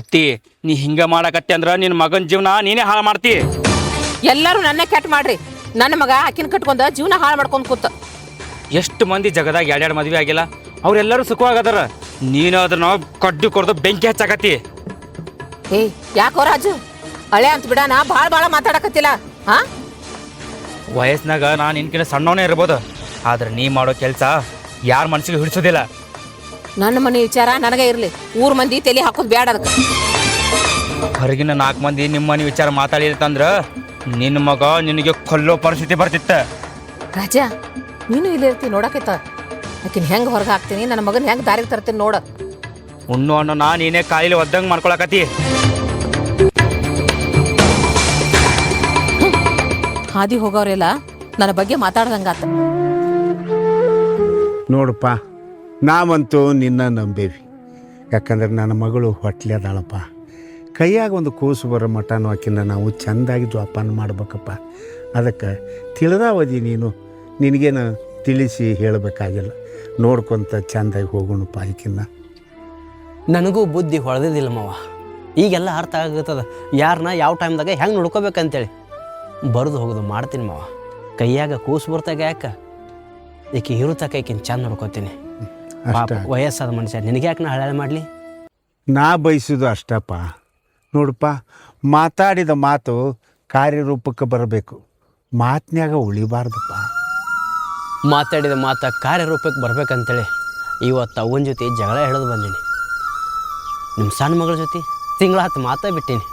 ಅತ್ತಿ, ನೀ ಹಿಂಗ ಮಾಡಕತ್ತಿ ಅಂದ್ರ ನಿನ್ನ ಮಗನ ಜೀವನ ನೀನೇ ಹಾಳು ಮಾಡ್ತಿ. ಎಲ್ಲರೂ ನನ್ನ ಕೆಟ್ಟ ಮಾಡ್ರಿ. ನನ್ನ ಮಗ ಆಕಿನ ಕಟ್ಕೊಂಡ ಜೀವನ ಹಾಳು ಮಾಡ್ಕೊಂಡ್ ಕೂತ. ಎಷ್ಟು ಮಂದಿ ಜಗದಾಗ ಎರಡೆರಡು ಮದ್ವೆ ಆಗಿಲ್ಲ, ಅವ್ರೆಲ್ಲರೂ ಸುಖವಾಗದಾರ. ನೀನು ಅದನ್ನ ಕಡ್ಡಿ ಕೊಡ್ದು ಬೆಂಕಿ ಹಚ್ಚಾಕತ್ತಿ. ಏಯ್, ಯಾಕೋ ರಾಜು ಹಳೆ ಅಂತ ಬಿಡಾನ ಭಾಳ ಮಾತಾಡಕತ್ತಿಲ್ಲ. ಹಾ, ವಯಸ್ಸಿನಾಗ ನಾನು ನಿನ್ಕಿನ ಸಣ್ಣವನೇ ಇರ್ಬೋದು, ಆದ್ರೆ ನೀ ಮಾಡೋ ಕೆಲಸ ಯಾರ ಮನಸ್ಸಿಗೆ ಹಿಡಿಸೋದಿಲ್ಲ. ನನ್ನ ಮನೆ ವಿಚಾರ ನನಗೆ ಇರ್ಲಿ, ಊರ್ ಮಂದಿ ತಲೆ ಹಾಕೋದ್ ಬೇಡ. ಅದಕ್ಕೆ ಹೊರಗಿನ 4 ಮಂದಿ ನಿಮ್ಮ ಮನೆ ವಿಚಾರ ಮಾತಾಡಿರ್ತಂದ್ರ ನಿನ್ನ ಮಗ ನಿನಗೆ ಕೊಲ್ಲೋ ಪರಿಸ್ಥಿತಿ ಬರ್ತಿತ್ತ. ರಾಜ, ನೀನು ಇಲ್ಲಿ ಇರ್ತಿ ನೋಡಕೈತ. ಆಕಿನ ಹೆಂಗ್ ಹೊರಗೆ ಹಾಕ್ತೀನಿ, ನನ್ನ ಮಗನ ಹೆಂಗ್ ದಾರಿಗೆ ತರ್ತೀನಿ ನೋಡ. ಉಣ್ಣು ಅನ್ನೋ ನೀನೇ ಕಾಯಿಲೆ ಒದ್ದಂಗೆ ಮಾಡ್ಕೊಳಕತ್ತಿ. ಹಾದಿ ಹೋಗೋರೆಲ್ಲ ನನ್ನ ಬಗ್ಗೆ ಮಾತಾಡ್ದಂಗಾತ. ನೋಡಪ್ಪ, ನಾವಂತೂ ನಿನ್ನ ನಂಬೇವಿ. ಯಾಕಂದ್ರೆ ನನ್ನ ಮಗಳು ಹೊಟ್ಲೆ ಅದಾಳಪ್ಪ. ಕೈಯಾಗ ಒಂದು ಕೂಸು ಬರೋ ಮಟನೂ ಆಕಿನ ನಾವು ಚೆಂದಾಗಿ ಜೋಪಾನ ಮಾಡ್ಬೇಕಪ್ಪ. ಅದಕ್ಕೆ ತಿಳಿದಾವಧಿ ನೀನು, ನಿನಗೇನು ತಿಳಿಸಿ ಹೇಳಬೇಕಾಗಿಲ್ಲ. ನೋಡ್ಕೊತ ಚೆಂದಾಗಿ ಹೋಗೋಣಪ್ಪ ಆಕಿನ್ನ. ನನಗೂ ಬುದ್ಧಿ ಹೊಳೆದಿಲ್ಲ ಮಾವ. ಈಗೆಲ್ಲ ಅರ್ಥ ಆಗತ್ತದ ಯಾರನ್ನ ಯಾವ ಟೈಮ್ದಾಗ ಹೆಂಗೆ ನೋಡ್ಕೋಬೇಕಂತೇಳಿ. ಬರೆದು ಹೋಗೋದು ಮಾಡ್ತೀನಿ ಮಾವ. ಕೈಯಾಗ ಕೂಸು ಬರ್ತಾಗ ಯಾಕೆ ಈಕೆ ಇರುತ್ತಾಕ ಈಕಿನ ಚೆಂದ ನೋಡ್ಕೋತೀನಿ. ವಯಸ್ಸಾದ ಮನುಷ್ಯ, ನಿನಗೆ ಯಾಕೆ ನಾ ಹಳೆ ಮಾಡಲಿ? ನಾ ಬಯಸೋದು ಅಷ್ಟಪ್ಪ. ನೋಡಪ್ಪ, ಮಾತಾಡಿದ ಮಾತು ಕಾರ್ಯರೂಪಕ್ಕೆ ಬರಬೇಕು, ಮಾತಿನ್ಯಾಗ ಉಳಿಬಾರ್ದಪ್ಪ. ಮಾತಾಡಿದ ಮಾತು ಕಾರ್ಯರೂಪಕ್ಕೆ ಬರ್ಬೇಕಂತೇಳಿ ಇವತ್ತು ಅವನ ಜೊತೆ ಜಗಳ ಹಿಡಿದು ಬಂದೀನಿ. ನಿಮ್ಮ ಸಣ್ಣ ಮಗಳ ಜೊತೆ ತಿಂಗಳ 10 ಮಾತಾ ಬಿಟ್ಟೀನಿ.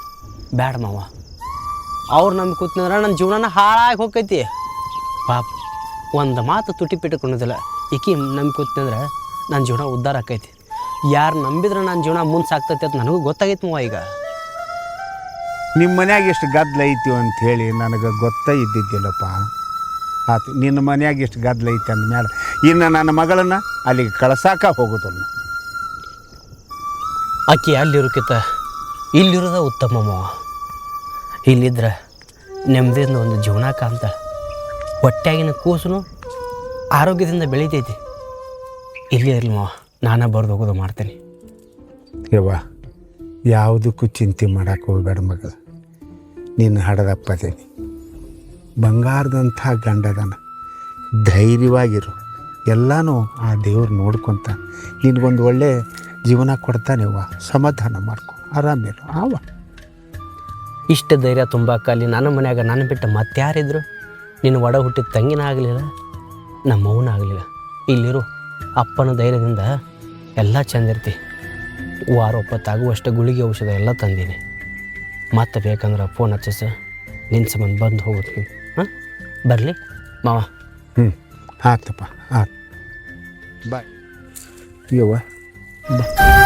ಬ್ಯಾಡ ಮಾವ, ಅವ್ರು ನಮ್ಗೆ ಕೂತ್ನಂದ್ರೆ ನನ್ನ ಜೀವನನ ಹಾಳಾಗಿ ಹೋಗ್ತೈತಿ. ಪಾಪ ಒಂದು ಮಾತು ತುಟಿ ಪಿಟ್ಟುಕೊಳ್ಳೋದಿಲ್ಲ. ಈಕಿ ನಂಬಿ ಕೂತ್ನಂದ್ರೆ ನನ್ನ ಜೀವನ ಉದ್ಧಾರ ಆಕೈತಿ. ಯಾರು ನಂಬಿದ್ರೆ ನನ್ನ ಜೀವನ ಮುಂದೆ ಸಾಕ್ತೈತಿ ಅಂತ ನನಗೂ ಗೊತ್ತಾಗೈತಿ ಮಾವ. ಈಗ ನಿಮ್ಮ ಮನ್ಯಾಗ ಎಷ್ಟು ಗದ್ದಲ ಐತಿ ಅಂಥೇಳಿ ನನಗೆ ಗೊತ್ತೇ ಇದ್ದಿದ್ದಿಲ್ಲಪ್ಪ. ಆತು, ನಿನ್ನ ಮನ್ಯಾಗ ಎಷ್ಟು ಗದ್ದಲ ಐತಿ ಅಂದಮೇಲೆ ಇನ್ನು ನನ್ನ ಮಗಳನ್ನು ಅಲ್ಲಿಗೆ ಕಳ್ಸಾಕ ಹೋಗೋದಿಲ್ಲ. ಆಕೆ ಅಲ್ಲಿರೋಕ್ಕಿಂತ ಇಲ್ಲಿರೋದ ಉತ್ತಮ ಮಾವ. ಇಲ್ಲಿದ್ರೆ ನೆಮ್ಮದಿಯಿಂದ ಒಂದು ಜೀವನ ಕಾಣ್ತಾಳೆ. ಹೊಟ್ಟೆಯಾಗಿನ ಕೂಸು ಆರೋಗ್ಯದಿಂದ ಬೆಳಿತೈತಿ. ಇಲ್ಲೇ ಇರಲಿ ಮಾವ, ನಾನೇ ಬರ್ದು ಹೋಗೋದು ಮಾಡ್ತೇನೆ. ಯವ್ವ, ಯಾವುದಕ್ಕೂ ಚಿಂತೆ ಮಾಡಕ್ಕೆ ಹೋಗ್ಬೇಡ ಮಗಳು. ನೀನು ಹಡದಪ್ಪದೇನಿ, ಬಂಗಾರದಂಥ ಗಂಡದನ. ಧೈರ್ಯವಾಗಿರು, ಎಲ್ಲನೂ ಆ ದೇವ್ರು ನೋಡ್ಕೊತ ನಿನಗೊಂದು ಒಳ್ಳೆ ಜೀವನ ಕೊಡ್ತಾನೆವ್ವ. ಸಮಾಧಾನ ಮಾಡ್ಕೊ, ಆರಾಮಿರು ಆವ. ಇಷ್ಟು ಧೈರ್ಯ ತುಂಬಾಕ ಅಲ್ಲಿ ನನ್ನ ಮನ್ಯಾಗ ನನ್ನ ಬಿಟ್ಟು ಮತ್ತಾರಿದ್ರು? ನಿನ್ನ ಒಡ ಹುಟ್ಟಿದ ತಂಗಿನ ಆಗಲಿಲ್ಲ, ನಮ್ಮ ಮೌನ ಆಗಲಿಲ್ಲ. ಇಲ್ಲಿರು ಅಪ್ಪನ ಧೈರ್ಯದಿಂದ ಎಲ್ಲ ಚಂದ ಇರ್ತಿ. ವಾರ ಒಪ್ಪತ್ತಾಗುವಷ್ಟು ಗುಳಿಗೆ ಔಷಧ ಎಲ್ಲ ತಂದೀನಿ. ಮತ್ತೆ ಬೇಕಂದ್ರೆ ಫೋನ್ ಹಚ್ಚಿಸ, ನಿನ್ನ ಸಂಬಂಧ ಬಂದು ಹೋಗೋದು. ಹಾಂ, ಬರಲಿ ಮಾವ. ಆತಪ್ಪ, ಆತು ಬಾಯ್. ಯವ್ವ ಬಾ.